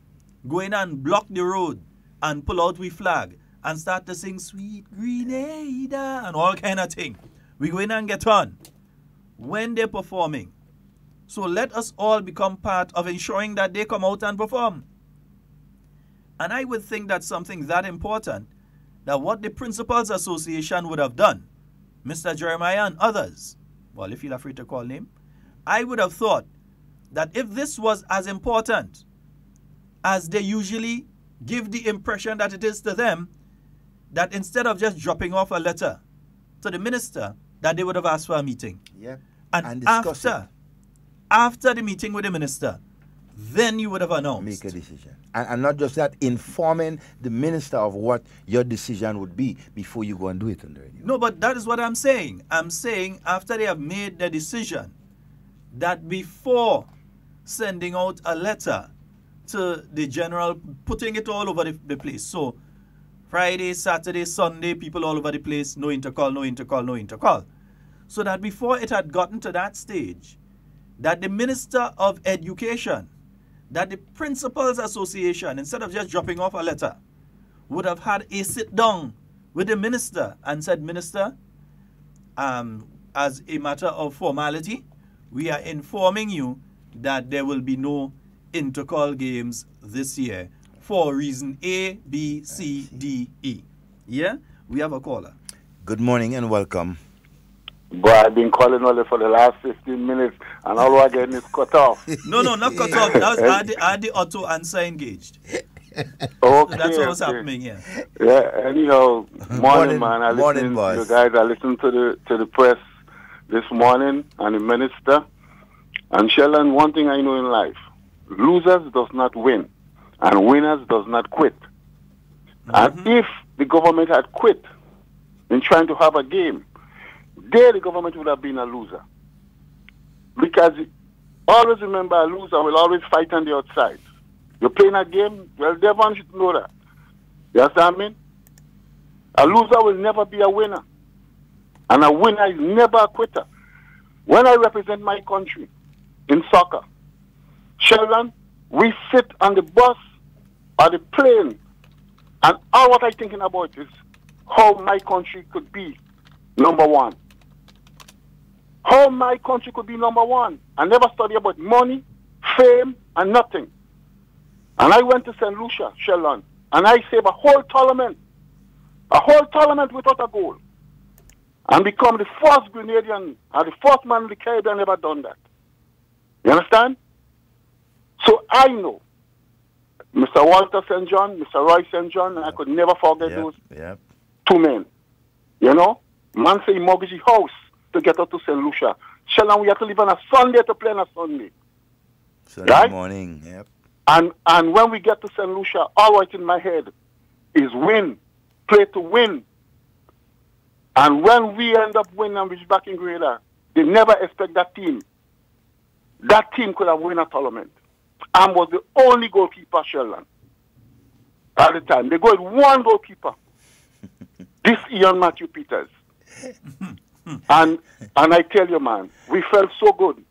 go in and block the road and pull out we flag and start to sing Sweet Grenada and all kind of thing. We go in and get on when they're performing. So let us all become part of ensuring that they come out and perform. And I would think that's something that important, that what the Principals Association would have done, Mr. Jeremiah and others, well, if you're afraid to call name, I would have thought that if this was as important as they usually give the impression that it is to them, that instead of just dropping off a letter to the minister, that they would have asked for a meeting. Yeah. And after the meeting with the minister, then you would have announced. Make a decision. And not just that, informing the minister of what your decision would be before you go and do it on the radio. No, but that is what I'm saying. I'm saying after they have made their decision, that before sending out a letter to the general, putting it all over the place. So Friday, Saturday, Sunday, people all over the place, no intercall, no intercall, no intercall. So that before it had gotten to that stage, that the Minister of Education, that the Principals Association, instead of just dropping off a letter, would have had a sit down with the minister and said, Minister, as a matter of formality, we are informing you that there will be no intercall games this year for reason A, B, C, D, E. Yeah? We have a caller. Good morning and welcome. Boy, I've been calling only for the last 15 minutes, and all I get is cut off. No, not cut off. That was I had the auto answer engaged. Okay, so that's what's happening here. Yeah, anyhow, morning, man. I morning, boss. You guys, I listened to the press this morning and the minister. And Sheldon, one thing I know in life, losers does not win, and winners does not quit. And if the government had quit in trying to have a game, there the government would have been a loser. Because always remember, a loser will always fight on the outside. You're playing a game, well, everyone should know that. You understand me? A loser will never be a winner. And a winner is never a quitter. When I represent my country in soccer, Sheldon, we sit on the bus or the plane, and all what I'm thinking about is how my country could be number one. How my country could be number one. I never study about money, fame, and nothing. And I went to St. Lucia, Sheldon, and I saved a whole tournament without a goal, and become the first Grenadian, or the first man in the Caribbean ever done that. You understand? So I know Mr. Walter St. John, Mr. Roy St. John, and I could never forget those two men. You know? Man say he mortgaged his house to get out to St. Lucia. Sheldon, we have to live on a Sunday to play on a Sunday. Sunday morning, yep. And when we get to St. Lucia, all right in my head is win, play to win. And when we end up winning and we're back in Grenada, they never expect that team. That team could have won a tournament. And was the only goalkeeper, Sheldon, at the time. They go with one goalkeeper. This Ian Matthew Peters. And I tell you, man, we felt so good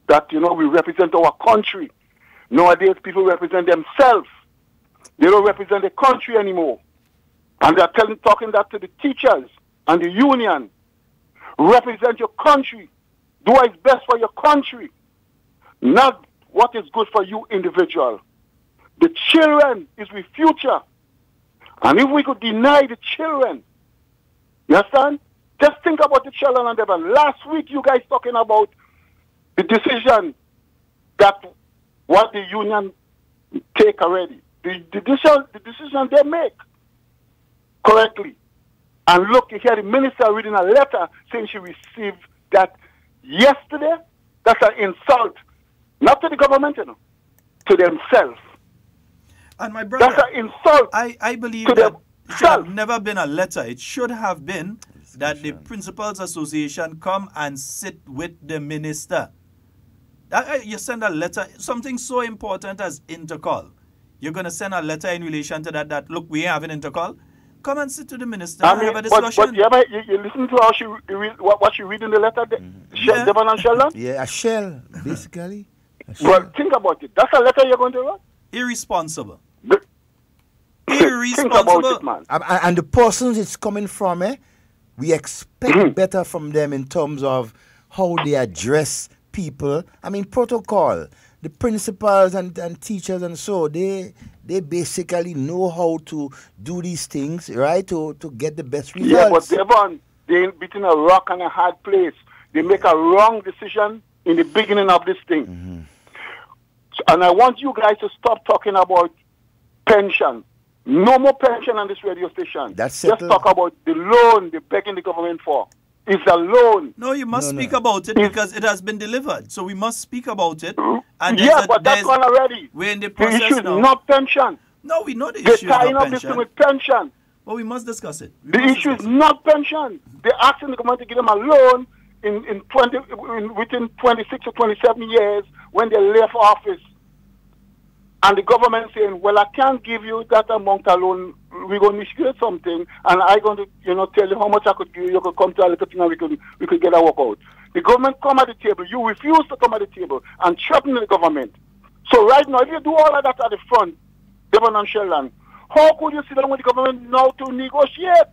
that, we represent our country. Nowadays, people represent themselves. They don't represent the country anymore. And they're talking that to the teachers and the union. Represent your country. Do what is best for your country. Not what is good for you individual. The children is the future. And if we could deny the children, you understand? Just think about the Sheldon and Devon. Last week, you guys talking about the decision that what the union take already. The decision they make correctly. And look, you hear the minister reading a letter saying she received that yesterday. That's an insult. Not to the government, to themselves. And my brother, that's an insult. I believe that it should have never been a letter. It should have been that the Principals Association come and sit with the minister. You send a letter, something so important as intercall. You're going to send a letter in relation to that, look, we have an intercall. Come and sit to the minister and have a discussion. But you listen to how she what she read in the letter, Devon and Sheldon? Yeah, a shell, basically. Well, think about it. That's a letter you're going to write? Irresponsible. Think about it, man. And the persons it's coming from, we expect better from them in terms of how they address people. I mean, protocol. The principals and teachers and so, they basically know how to do these things, right, to get the best results. Yeah, but Devon, they're between a rock and a hard place. They make a wrong decision in the beginning of this thing. So, and I want you guys to stop talking about pension. No more pension on this radio station. Just talk about the loan they're begging the government for. It's a loan. No, you must speak about it because it has been delivered. So we must speak about it. And but that's gone already. We're in the process issue is now. not pension. No, we know the They're issue is tying not up this pension. thing with pension. Well, we must discuss it. The issue is not pension. They're asking the government to give them a loan within 26 or 27 years when they left office. And the government saying, well, I can't give you that amount alone. We're going to initiate something, and I'm going to, tell you how much I could give you. You could come to a little thing, and we could get a work out. The government come at the table. You refuse to come at the table and threaten the government. So right now, if you do all of that at the front, Devon and Sheldon, how could you sit down with the government now to negotiate?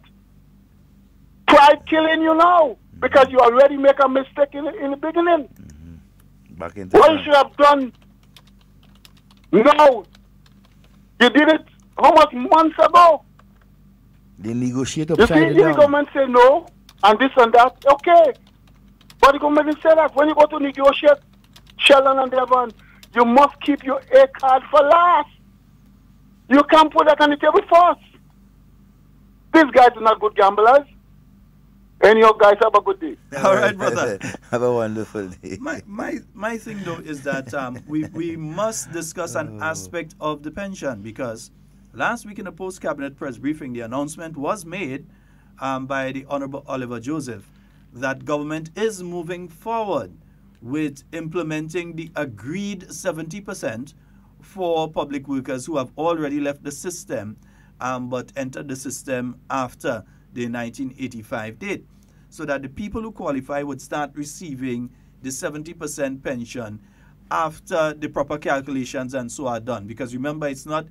Pride killing you now because you already make a mistake in the beginning. What you should have done. No. You did it how much months ago? They negotiate upside down. You see, if the government say no, and this and that, okay. But the government didn't say that. When you go to negotiate, Sheldon and Devon, you must keep your A card for last. You can't put that on the table first. These guys are not good gamblers. And you guys have a good day. All right, brother. Have a wonderful day. My thing, though, is that we must discuss an aspect of the pension because last week in the post-cabinet press briefing, the announcement was made by the Honorable Oliver Joseph that government is moving forward with implementing the agreed 70% for public workers who have already left the system but entered the system after the 1985 date, so that the people who qualify would start receiving the 70% pension after the proper calculations and so are done. Because remember, it's not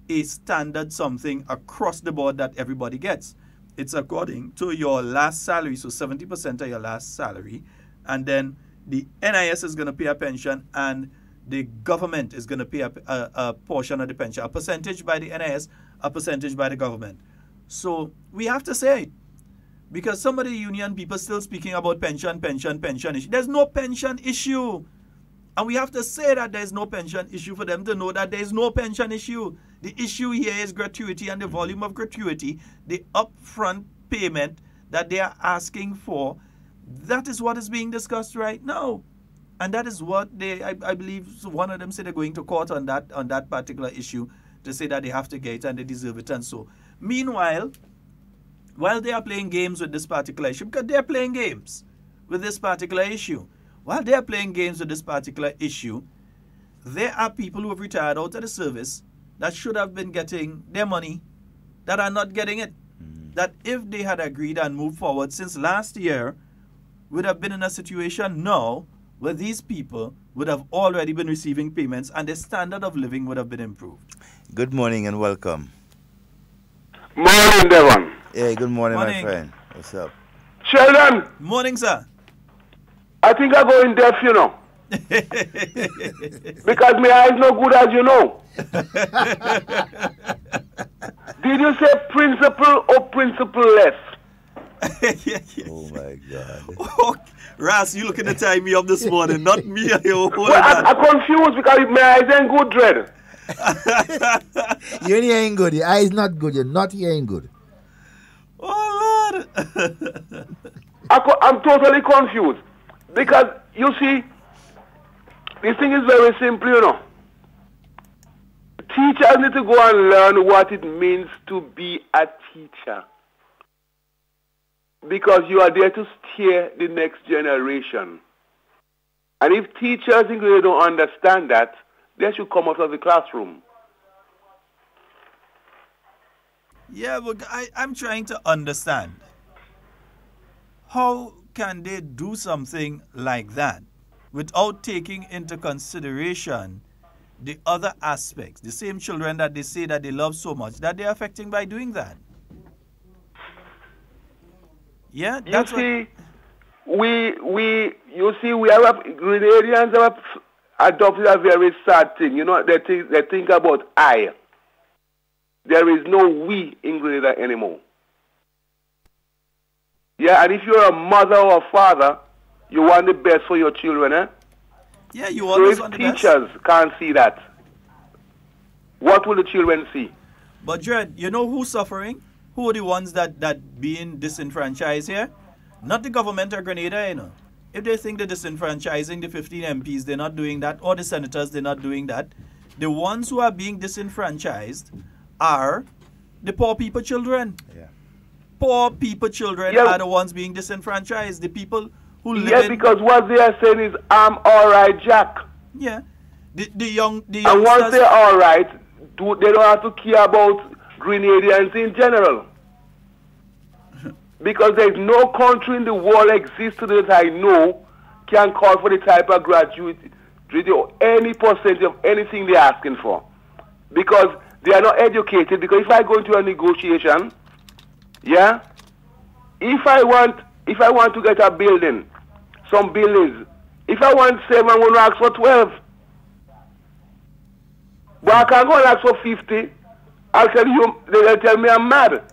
a standard something across the board that everybody gets. It's according to your last salary, so 70% of your last salary, and then the NIS is going to pay a pension and the government is going to pay a portion of the pension, a percentage by the NIS, a percentage by the government. So we have to say it because some of the union people still speaking about pension issue. There's no pension issue. And we have to say that there's no pension issue for them to know that there's no pension issue. The issue here is gratuity and the volume of gratuity, the upfront payment that they are asking for. That is what is being discussed right now. And that is what I believe one of them said they're going to court on that particular issue to say that they have to get it and they deserve it and so. Meanwhile, while they are playing games with this particular issue, because they are playing games with this particular issue, while they are playing games with this particular issue, there are people who have retired out of the service that should have been getting their money that are not getting it. That if they had agreed and moved forward since last year would have been in a situation now where these people would have already been receiving payments and their standard of living would have been improved. Good morning and welcome. Morning, Devon. Hey, good morning, my Morning. friend. What's up? Sheldon, Morning, sir. I think I'm going deaf, you know. Because my eyes no good, as you know. Did you say principle or principle-less? Oh, my God. Oh, Ras, you looking to tie me up this morning, not me. I'm confused because my eyes ain't good, Dread. You're hearing good. Your eyes not good. You're not hearing good. Oh, Lord. I'm totally confused. Because, you see, this thing is very simple, you know. Teachers need to go and learn what it means to be a teacher. Because you are there to steer the next generation. And if teachers in Grenada don't understand that, they should come out of the classroom. Yeah, but I'm trying to understand. How can they do something like that without taking into consideration the other aspects, the same children that they say that they love so much, that they're affecting by doing that? Yeah, that's you see, we have Grenadians have adopted a very sad thing. You know, they think about I. There is no we in Grenada anymore. Yeah, and if you're a mother or a father, you want the best for your children, eh? Yeah, you always so want if the best. teachers can't see that, what will the children see? But Dred, you know who's suffering? Who are the ones that being disenfranchised here? Not the government of Grenada, you know. If they think they're disenfranchising the 15 MPs, they're not doing that, or the senators, they're not doing that. The ones who are being disenfranchised are the poor people children. Yeah. Poor people children are the ones being disenfranchised. The people who live in... because what they are saying is, I'm all right, Jack. Yeah. The young... And once they're all right, they don't have to care about Grenadians in general. Because there's no country in the world exists today that I know can call for the type of gratuity or any percentage of anything they're asking for. Because they are not educated. Because if I go into a negotiation, yeah, if I want to get a building, some buildings, if I want 7, I'm going to ask for 12. But I can't go and ask for 50. I'll tell you, they'll tell me I'm mad.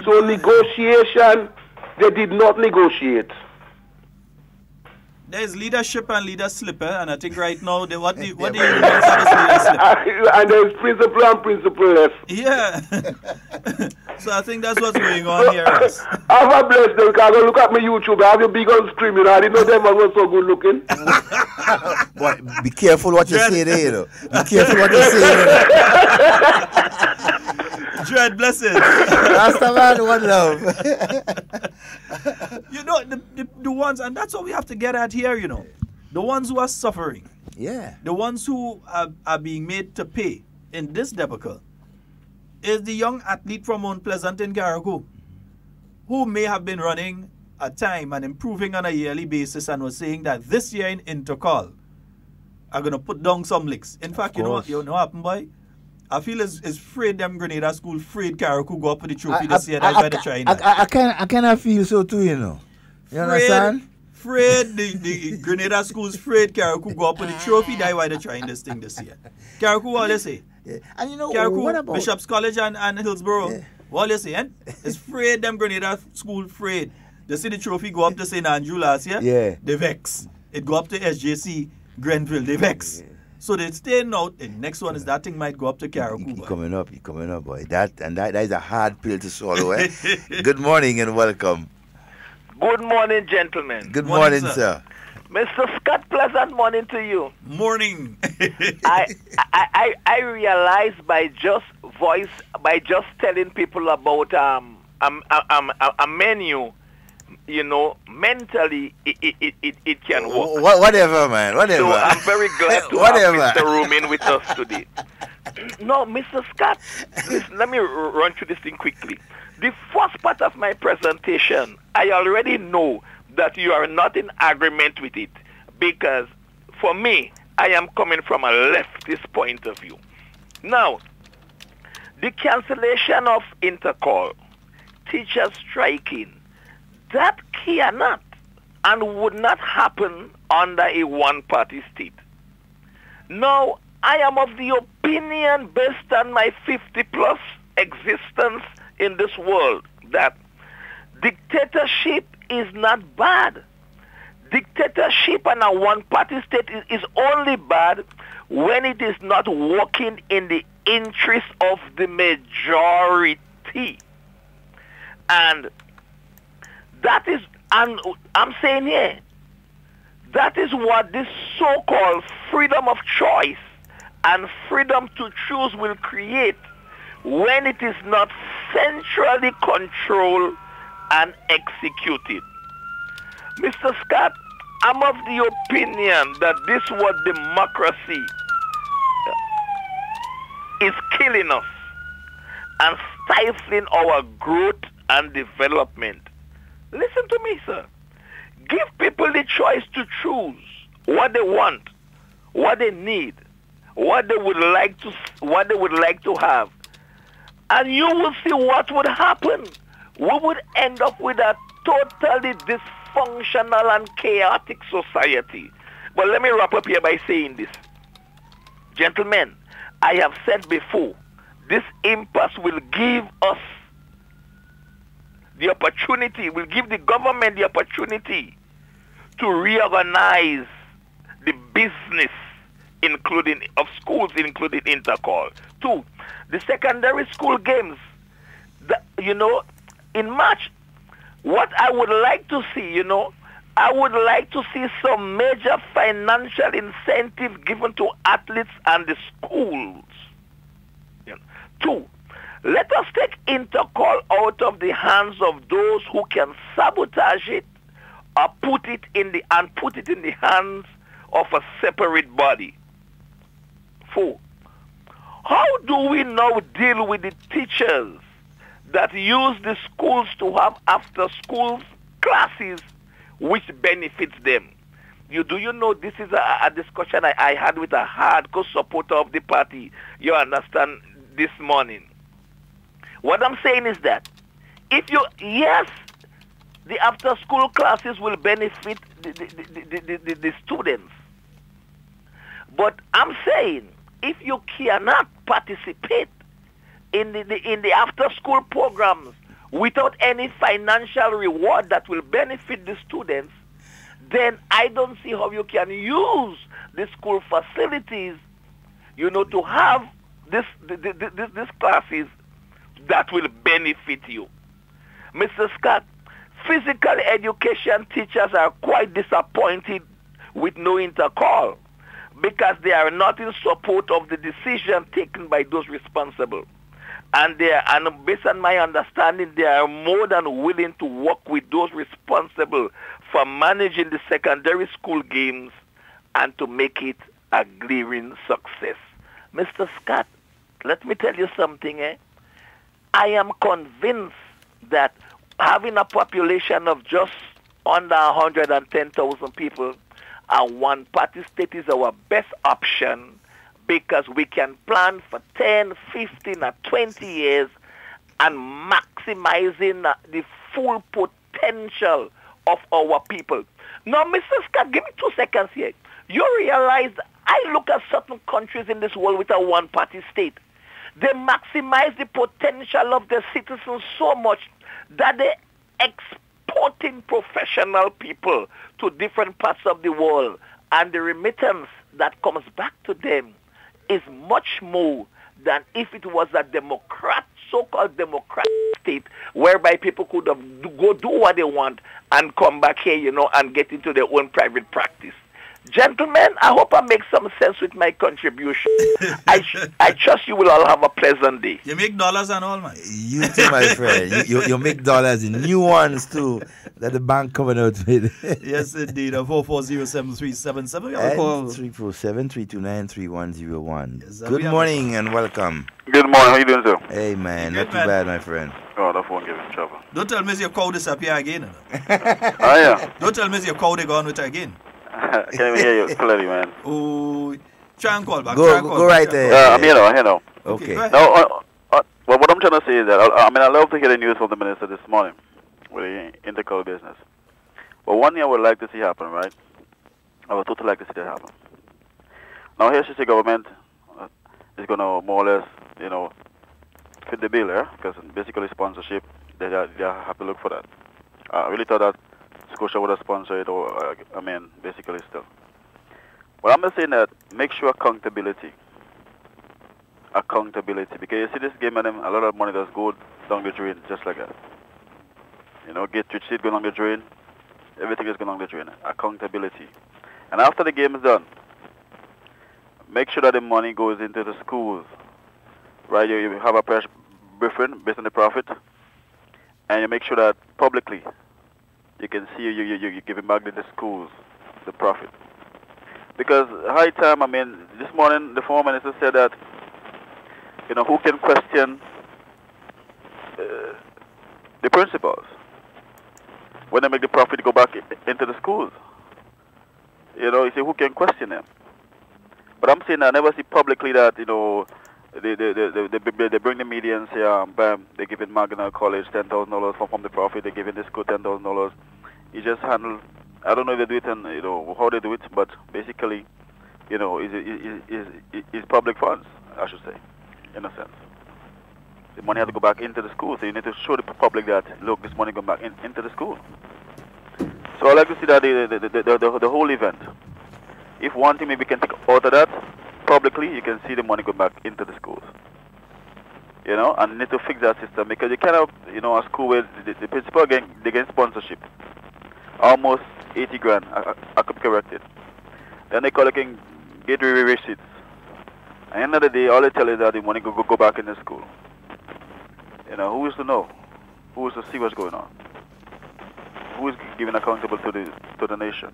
So negotiation, they did not negotiate. There's leadership and leader slipper, and I think right now, what the unions have is leader slip. And there's principle and principle left. Yeah. So I think that's what's going on here. Russ. Have a blessed day, because I go look at my YouTube. I have you big on screen, you know. I didn't know them was so good looking. Boy, be careful what you say there, you know. Be careful what you say there. Dread, blessings. Rastaman, one love. You know, the ones, and that's what we have to get at here, you know. The ones who are suffering. Yeah. The ones who are being made to pay in this debacle is the young athlete from Mount Pleasant in Carriacou, who may have been running a time and improving on a yearly basis and was saying that this year in Intercall are going to put down some licks. In fact, you know what happened, boy? I feel it's afraid them Grenada school, afraid Carriacou go up with the trophy this year. That's why they're trying that. I kind of feel so too, you know. You understand? Afraid the Grenada schools, afraid Carriacou go up with the trophy. That's why they're trying this thing this year. Carriacou, what they say? Yeah. And you know, Carriacou, what about Bishop's College and Hillsborough. Yeah. What they say? It's afraid them Grenada school, afraid. They see the trophy go up to St. Andrew last year. Yeah. They vex. It go up to SJC Grenville. They vex. Yeah. So they're staying out. The next one is that thing might go up to Carriacou. He coming up, boy. That is a hard pill to swallow, eh? Good morning and welcome. Good morning, gentlemen. Good morning, sir. Mr. Scott, pleasant morning to you. Morning. I realized by just telling people about a menu, you know, mentally it can work. Whatever, man. Whatever. So I'm very glad to have Mr. Romain with us today. No, Mr. Scott, let me run through this thing quickly. The first part of my presentation, I already know that you are not in agreement with it because for me, I am coming from a leftist point of view. Now, the cancellation of intercall, teachers striking, that cannot and would not happen under a one-party state. Now, I am of the opinion, based on my 50-plus existence in this world, that dictatorship is not bad. Dictatorship and a one-party state is only bad when it is not working in the interest of the majority. And that is, and I'm saying here, that is what this so-called freedom of choice and freedom to choose will create when it is not centrally controlled and executed. Mr. Scott, I'm of the opinion that this word democracy is killing us and stifling our growth and development. Listen to me, sir. Give people the choice to choose what they want, what they need, what they would like to have. And you will see what would happen. We would end up with a totally dysfunctional and chaotic society. But let me wrap up here by saying this. Gentlemen, I have said before, this impasse will give us the opportunity, will give the government the opportunity to reorganize the business of schools, including intercall. 2, the secondary school games. In March, what I would like to see, I would like to see some major financial incentive given to athletes and the schools. 2, let us take intercall out of the hands of those who can sabotage it or put it in the hands of a separate body. 4, how do we now deal with the teachers that use the schools to have after-school classes which benefits them? Do you know this is a discussion I had with a hardcore supporter of the party, you understand, this morning. What I'm saying is that yes, the after-school classes will benefit the students. But I'm saying, if you cannot participate in the after-school programs without any financial reward that will benefit the students, then I don't see how you can use the school facilities, to have these classes that will benefit you. Mr. Scott, physical education teachers are quite disappointed with no intercall because they are not in support of the decision taken by those responsible. And based on my understanding, they are more than willing to work with those responsible for managing the secondary school games and to make it a glaring success. Mr. Scott, let me tell you something. I am convinced that having a population of just under 110,000 people, a one-party state is our best option because we can plan for 10, 15, or 20 years and maximizing the full potential of our people. Now, Mr. Scott, give me 2 seconds here. You realize I look at certain countries in this world with a one-party state. They maximize the potential of their citizens so much that they exporting professional people to different parts of the world, and the remittance that comes back to them is much more than if it was a so-called democratic state whereby people could go do what they want and come back here, and get into their own private practice. Gentlemen, I hope I make some sense with my contribution. I trust you will all have a pleasant day. You make dollars and all, man. You too, my friend. You make dollars in new ones, too, that the bank coming out with. Yes, indeed. 440-7377. 347-329-3101. Yes, good morning and welcome. Good morning. How you doing, sir? Hey, man. Not too bad, my friend. Oh, that won't give him trouble. Don't tell me your cow disappear again. Oh, yeah. Don't tell me your cow they gone with her again. Can't even hear you clearly, man. Oh, try and call back. Go right there. I'm here now. Okay. Now, well, what I'm trying to say is that, I love to hear the news from the minister this morning with the intercal business. But one thing I would like to see happen, right? I would totally like to see that happen. Now, here the government is going to more or less, fit the bill, because basically sponsorship, they have to look for that. I really thought that Scotia would have sponsored it, or, basically still. But I'm just saying that make sure accountability, because you see this game and a lot of money does go down the drain just like that. Get rich seat going down the drain, everything is going down the drain. Accountability. And after the game is done, make sure that the money goes into the schools. Right, you have a press briefing based on the profit, and you make sure that publicly you can see you're giving back to the schools the profit. Because high time, this morning the former minister said that, who can question the principals when they make the profit go back into the schools? He said, who can question them? But I'm saying I never see publicly that, they bring the media and say, bam, they're giving Magna College $10,000 from the profit, they're giving this school $10,000. You just handle, I don't know if they do it and, how they do it, but basically, is public funds, I should say, in a sense. The money has to go back into the school, so you need to show the public that, look, this money going back into the school. So I like to see that the whole event. If one thing maybe can take out of that, publicly you can see the money go back into the schools. And you need to fix that system, because you cannot, a school where the principal they get sponsorship, almost 80 grand, I could be corrected. Then they collecting get receipts. At the end of the day, all they tell is that the money go back in the school. Who is to know? Who is to see what's going on? Who is given accountable to the nation?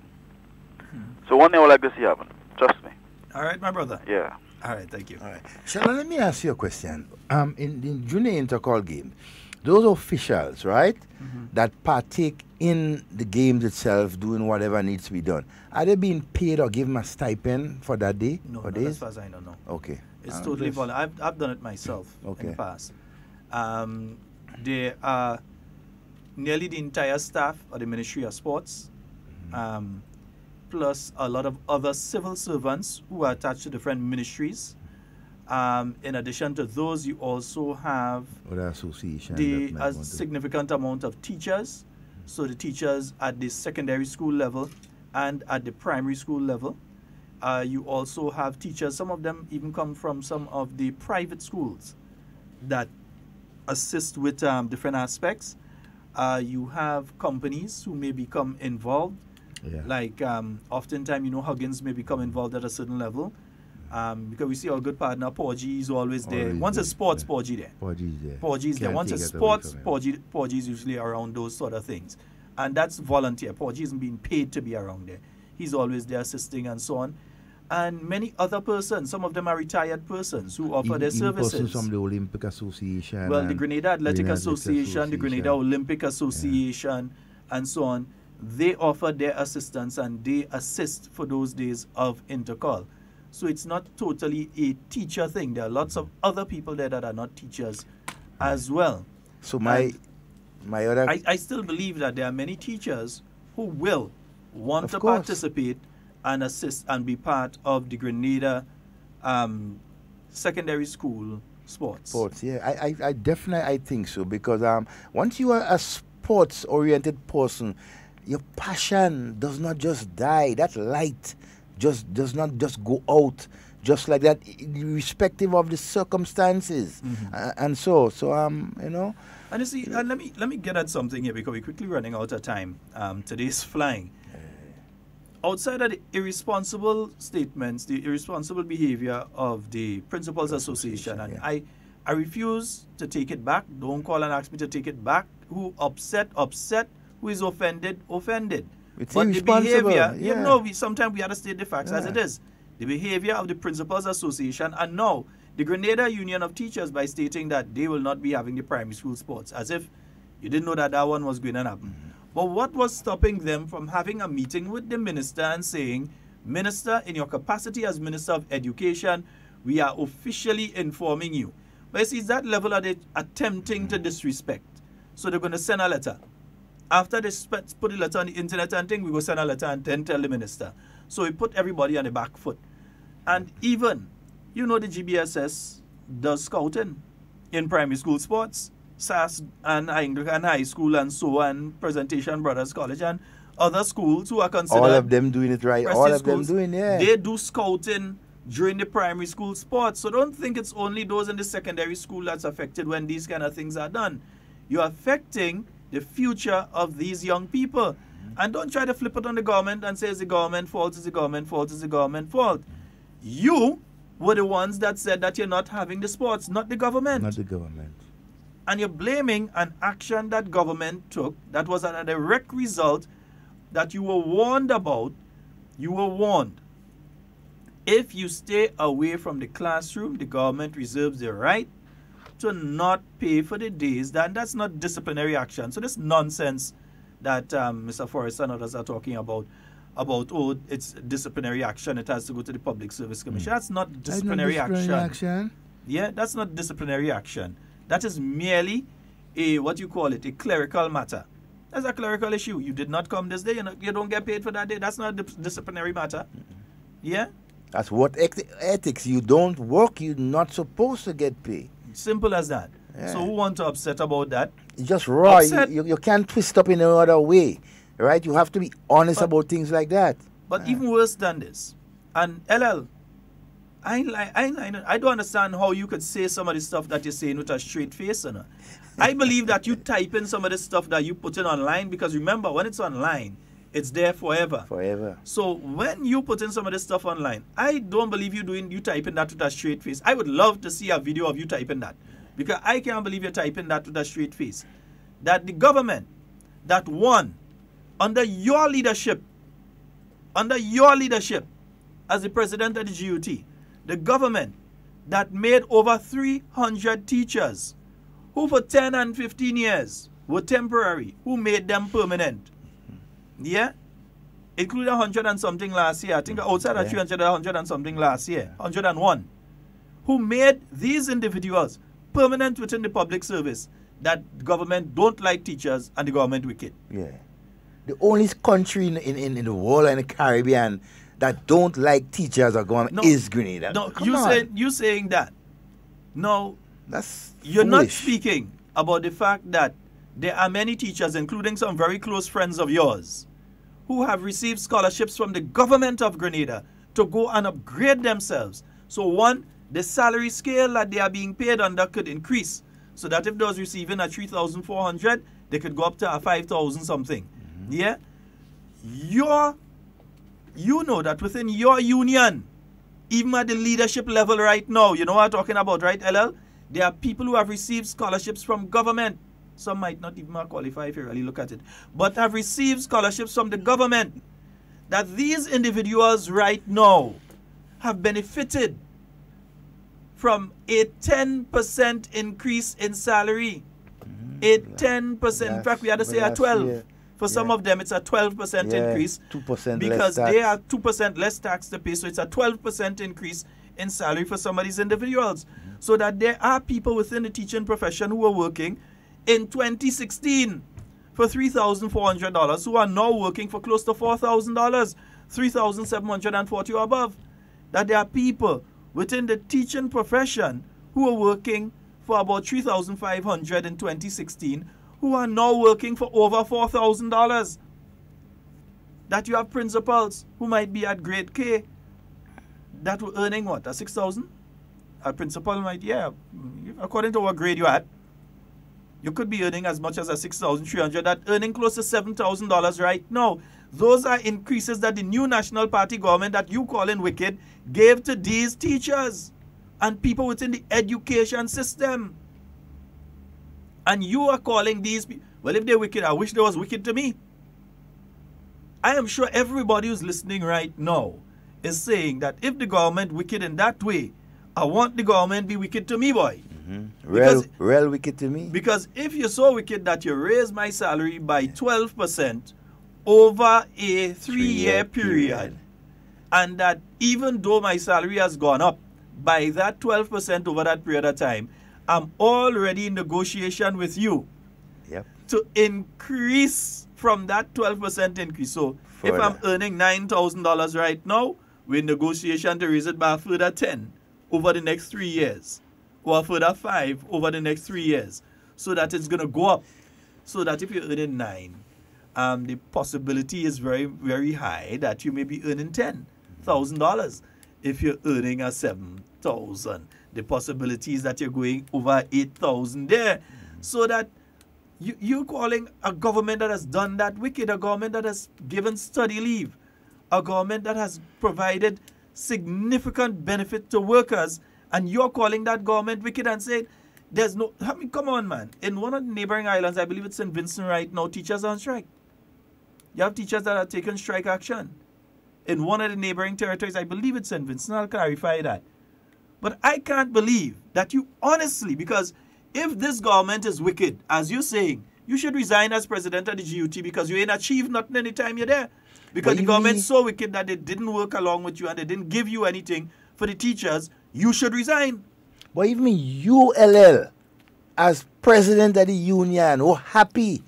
So one thing I would like to see happen. Trust me. All right, my brother. Yeah. All right, thank you. All right. Sheldon, let me ask you a question. In junior intercall games, those officials, right, that partake in the games itself, doing whatever needs to be done, are they being paid or given a stipend for that day? No, or not days? as far as I don't know. Okay. It's totally voluntary. I've done it myself in the past. There are nearly the entire staff of the Ministry of Sports, plus a lot of other civil servants who are attached to different ministries. In addition to those, you also have a significant amount of teachers. So the teachers at the secondary school level and at the primary school level. You also have teachers, some of them even come from some of the private schools that assist with different aspects. You have companies who may become involved. Yeah. Like oftentimes, Huggins may become involved at a certain level. Because we see our good partner, Porgy, is always there. Once it's sports, Porgy there. Porgy's there. Once it's sports, Porgy's usually around those sort of things. And that's volunteer. Porgy isn't being paid to be around there. He's always there assisting and so on. And many other persons, some of them are retired persons who offer their services. Persons from the Olympic Association. Well, the Grenada Athletic Association, the Grenada Olympic Association, and so on. They offer their assistance and they assist for those days of intercall. So it's not totally a teacher thing. There are lots of other people there that are not teachers as well. So my other... I still believe that there are many teachers who will want to participate and assist and be part of the Grenada secondary school sports. Yeah. I definitely think so, because once you are a sports-oriented person, your passion does not just die. That light does not just go out just like that, irrespective of the circumstances. And so And you see, let me get at something here, because we're quickly running out of time. Today's flying. Outside of the irresponsible statements, the irresponsible behavior of the Principals Association, and I refuse to take it back. Don't call and ask me to take it back. Who upset. Who is offended. It's but the behavior, yeah. Sometimes we have to state the facts as it is. The behavior of the Principals Association, and now the Grenada Union of Teachers by stating that they will not be having the primary school sports, as if you didn't know that that one was going to happen. But what was stopping them from having a meeting with the minister and saying, Minister, in your capacity as Minister of Education, we are officially informing you. But you see, it's that level of they attempting to disrespect. So they're going to send a letter. After they put the letter on the internet and thing, we go send a letter and then tell the minister. So we put everybody on the back foot. And even, you know, the GBSS does scouting in primary school sports. SAS and Anglican High School and so on, Presentation Brothers College and other schools who are considered... All of them doing it right. All of schools, them doing, yeah. They do scouting during the primary school sports. So don't think it's only those in the secondary school that's affected when these kind of things are done. You're affecting the future of these young people. And don't try to flip it on the government and say it's the government fault, it's the government fault, it's the government fault. You were the ones that said that you're not having the sports, not the government. Not the government. And you're blaming an action that government took that was a direct result that you were warned about. You were warned. If you stay away from the classroom, the government reserves the right to not pay for the days. That's not disciplinary action. So this nonsense that Mr. Forrest and others are talking about, oh, it's disciplinary action, it has to go to the Public Service Commission. That's not disciplinary action. Yeah, that's not disciplinary action. That is merely a, what you call it, a clerical matter. That's a clerical issue. You did not come this day, you don't get paid for that day. That's not a disciplinary matter. Yeah? That's what ethics. You don't work, you're not supposed to get paid. Simple as that. Yeah. So who want to upset about that? It's just raw. You can't twist up in another way. Right? You have to be honest about things like that. But even worse than this, and LL, I don't understand how you could say some of the stuff that you're saying with a straight face. I believe that you type in some of the stuff that you put in online, because remember, when it's online, it's there forever. Forever. So when you put in some of this stuff online, I don't believe you typing that with a straight face. I would love to see a video of you typing that, because I can't believe you're typing that with a straight face. That the government that won under your leadership as the president of the GUT, the government that made over 300 teachers who for 10 and 15 years were temporary, who made them permanent. Yeah? Including 100 and something last year. I think outside of 300, 100 and something last year. 101. Who made these individuals permanent within the public service, that government don't like teachers and the government wicked. Yeah. The only country in the world and the Caribbean that don't like teachers or government is Grenada. No, you saying that. No, you're not speaking about the fact that there are many teachers, including some very close friends of yours, who have received scholarships from the government of Grenada to go and upgrade themselves. So one, the salary scale that they are being paid under could increase, so that if they was receiving a 3,400, they could go up to a 5,000 something. Yeah? You know that within your union, even at the leadership level right now, you know what I'm talking about, right, LL? There are people who have received scholarships from government. Some might not even qualify if you really look at it, but have received scholarships from the government. That these individuals right now have benefited from a 10% increase in salary. A 10%. In fact, we had to say a 12. For some of them, it's a 12% increase. 2% because less tax. they are 2% less tax to pay. So it's a 12% increase in salary for some of these individuals. So that there are people within the teaching profession who were working in 2016 for $3,400 who are now working for close to $4,000, $3,740 or above. That there are people within the teaching profession who are working for about $3,500 in 2016 who are now working for over $4,000. That you have principals who might be at grade K that were earning what, a 6,000? A principal might, according to what grade you're at, you could be earning as much as a 6,300, that earning close to $7,000 right now. Those are increases that the new National Party government that you calling wicked gave to these teachers and people within the education system. And you are calling these people, well, if they're wicked, I wish they was wicked to me. I am sure everybody who's listening right now is saying that if the government wicked in that way, I want the government be wicked to me, boy. Real wicked to me. Because if you're so wicked that you raise my salary by 12% over a 3-year period, and that even though my salary has gone up by that 12% over that period of time, I'm already in negotiation with you to increase from that 12% increase. So if I'm earning $9,000 right now, we're in negotiation to raise it by a further 10 over the next 3 years, or a further 5 over the next 3 years, so that it's going to go up. So that if you're earning 9, the possibility is very, very high that you may be earning $10,000. If you're earning a 7,000, the possibility is that you're going over 8,000 there. So that you're calling a government that has done that wicked, a government that has given study leave, a government that has provided significant benefit to workers, and you're calling that government wicked and saying there's no... I mean, come on, man. In one of the neighboring islands, I believe it's St. Vincent right now, teachers are on strike. You have teachers that are taking strike action. In one of the neighboring territories, I believe it's St. Vincent, I'll clarify that. But I can't believe that you honestly, because if this government is wicked, as you're saying, you should resign as president of the GUT because you ain't achieved nothing any time you're there. Because the government's so wicked that they didn't work along with you and they didn't give you anything for the teachers, you should resign. But even you, LL, as president of the union, were happy,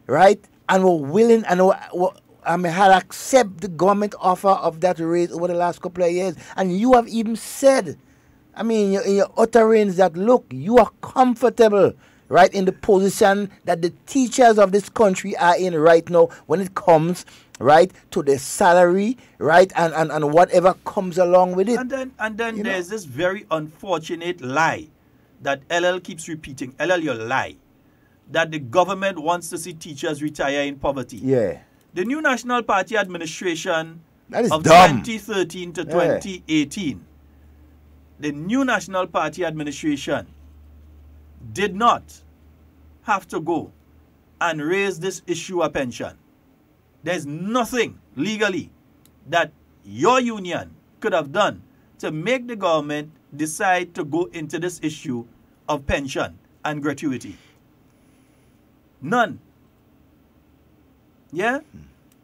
right? And were willing and had accepted the government offer of that raise over the last couple of years. And you have even said, I mean, in your utterance that, look, you are comfortable, right, in the position that the teachers of this country are in right now when it comes, right, to the salary, right, and whatever comes along with it. And then there's this very unfortunate lie that LL keeps repeating. LL, you lie. That the government wants to see teachers retire in poverty. Yeah. The new National Party administration that is of dumb. 2013 to 2018, the new National Party administration did not have to go and raise this issue of pension. There's nothing legally that your union could have done to make the government decide to go into this issue of pension and gratuity. None. Yeah?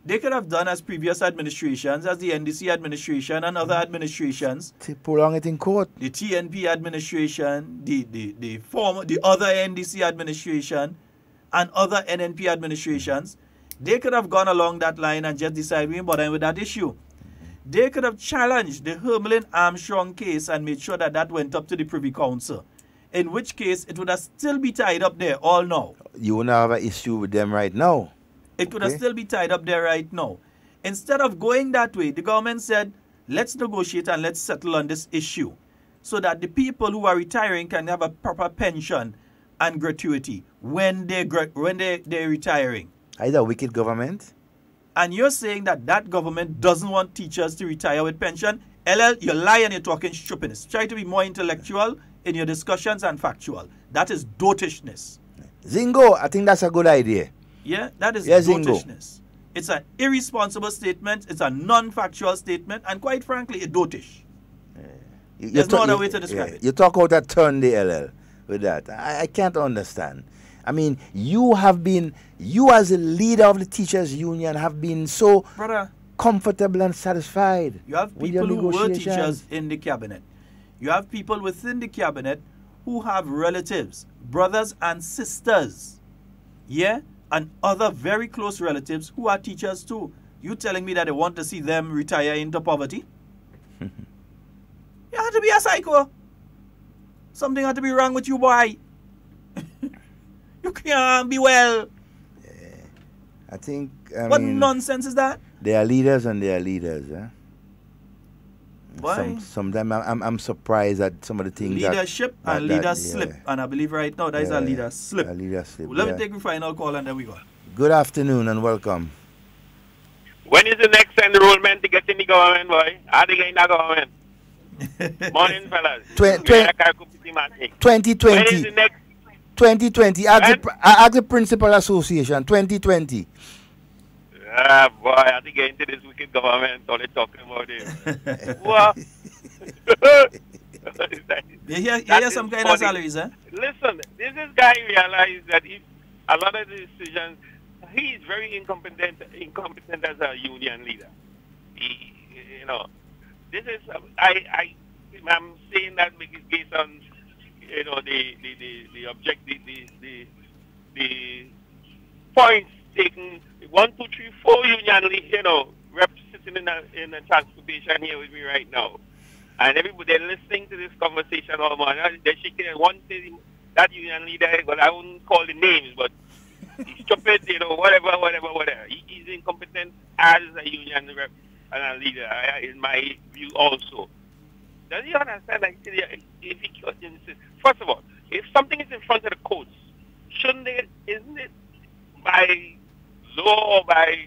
They could have done as previous administrations, as the NDC administration and other administrations. To prolong it in court. The TNP administration, the other NDC administration, and other NNP administrations. They could have gone along that line and just decided we ain't bothering with that issue. They could have challenged the Hermelin-Armstrong case and made sure that that went up to the Privy Council. In which case, it would have still be tied up there all now. You wouldn't have an issue with them right now. It could have still be tied up there right now. Instead of going that way, the government said, let's negotiate and let's settle on this issue so that the people who are retiring can have a proper pension and gratuity when they're retiring. Is that a wicked government? And you're saying that that government doesn't want teachers to retire with pension? LL, you lie and you're talking stupidness. Try to be more intellectual in your discussions and factual. That is dotishness. Zingo, I think that's a good idea. Yeah, that is Zingo. dotishness. It's an irresponsible statement. It's a non-factual statement. And quite frankly, it's dotish. There's no other way to describe it. You talk about that turn the LL with that. I can't understand. I mean, you as a leader of the teachers union have been so comfortable and satisfied. You have people who were teachers in the cabinet. You have people within the cabinet who have relatives, brothers and sisters, yeah, and other very close relatives who are teachers too. You telling me that they want to see them retire into poverty? You have to be a psycho. Something had to be wrong with you, boy. You can't be well. I think. What nonsense is that? They are leaders and they are leaders. Why? Sometimes I'm surprised at some of the things. Leadership and leadership. And I believe right now that is a leader slip. A leader slip. Let me take the final call and then we go. Good afternoon and welcome. When is the next enrollment to get in the government, boy? Are they getting the government? Morning, fellas. 2020. When is the next? 2020. Ask the Principal Association. 2020. Boy, I have to get into this wicked government. All they talking about it. You hear some kind of salaries, eh? Listen, this guy realized that if a lot of the decisions, he is very incompetent as a union leader. You know, this is I'm saying that because based on the objective, the points taken. 1, 2, 3, 4 union reps sitting in the transportation here with me right now, and everybody listening to this conversation all morning. They're shaking one thing. That union leader, well, I wouldn't call the names, but he's stupid, whatever. He's incompetent as a union rep and a leader, in my view also. Does he understand that first of all, if something is in front of the courts, isn't it by law or by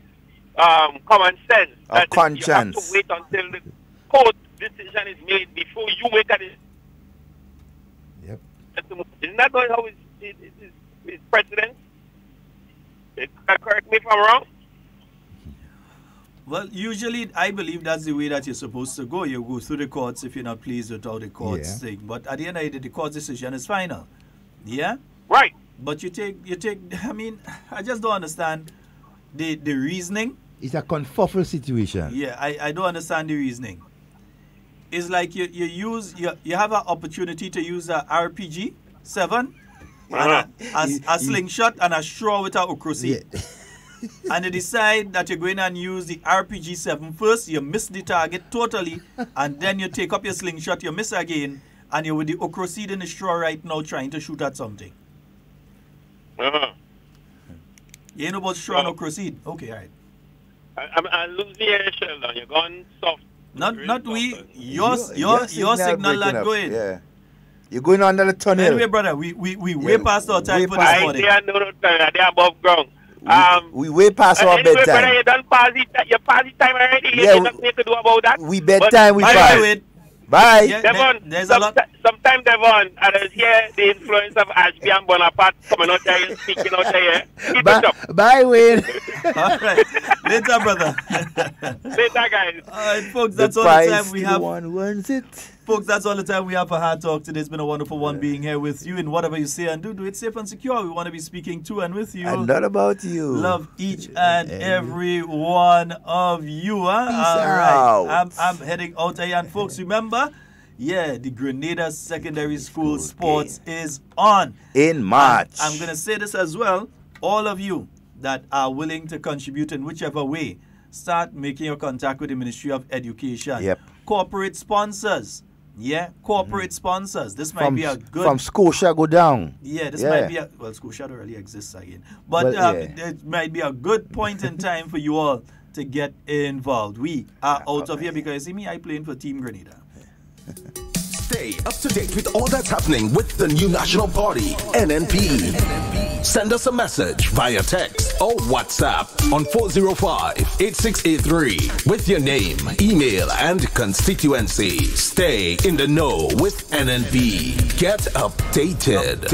common sense that conscience, you have to wait until the court decision is made before you make a decision? Yep. Isn't that how it's precedent? Correct me if I'm wrong. Well, usually I believe that's the way that you're supposed to go. You go through the courts if you're not pleased with how the courts thing. But at the end of the day, the court decision is final. Yeah? Right. But you take, I mean, I just don't understand the reasoning. It's a confuffle situation. Yeah, I don't understand the reasoning. It's like you have an opportunity to use a RPG 7 and a slingshot and a straw with a okrosi. Yeah. And you decide that you're going to use the RPG-7 first, you miss the target totally, and then you take up your slingshot, you miss again, and you're with the okra seed in the straw right now trying to shoot at something. You know about straw and okra seed? Okay, all right. I'm losing your Sheldon. You're going soft. Not we. Your signal not going. Yeah. You're going under the tunnel. Anyway, brother, we way past our time for this morning. They are above ground. We way past our anyway, bedtime. Brother, you done pass the time already. Yeah, There's nothing to do about that. We bedtime, we pass. Bye. Yeah, Devon, sometime Devon, I just hear the influence of Ashby and Bonaparte coming out there and speaking out there. Bye, Wayne. All right. Later, brother. Later, guys. All right, folks, that's all the time we have. One wants it. Folks, that's all the time we have for Hard Talk today. It's been a wonderful one being here with you. And whatever you say and do it safe and secure. We want to be speaking to and with you. And not about you. Love each and every one of you. Huh? Peace all out. right. I'm heading out here. And folks, remember, the Grenada Secondary School Sports is on. In March. And I'm going to say this as well. All of you that are willing to contribute in whichever way, start making your contact with the Ministry of Education. Yep. Corporate sponsors. Yeah, corporate sponsors. This might be a good... From Scotia go down. Yeah, this might be a... Well, Scotia don't really exist again. But it might be a good point in time for you all to get involved. We are out of here because, you see me, I playing for Team Grenada. Stay up to date with all that's happening with the new National Party, NNP. Send us a message via text or WhatsApp on 405-8683 with your name, email, and constituency. Stay in the know with NNP. Get updated.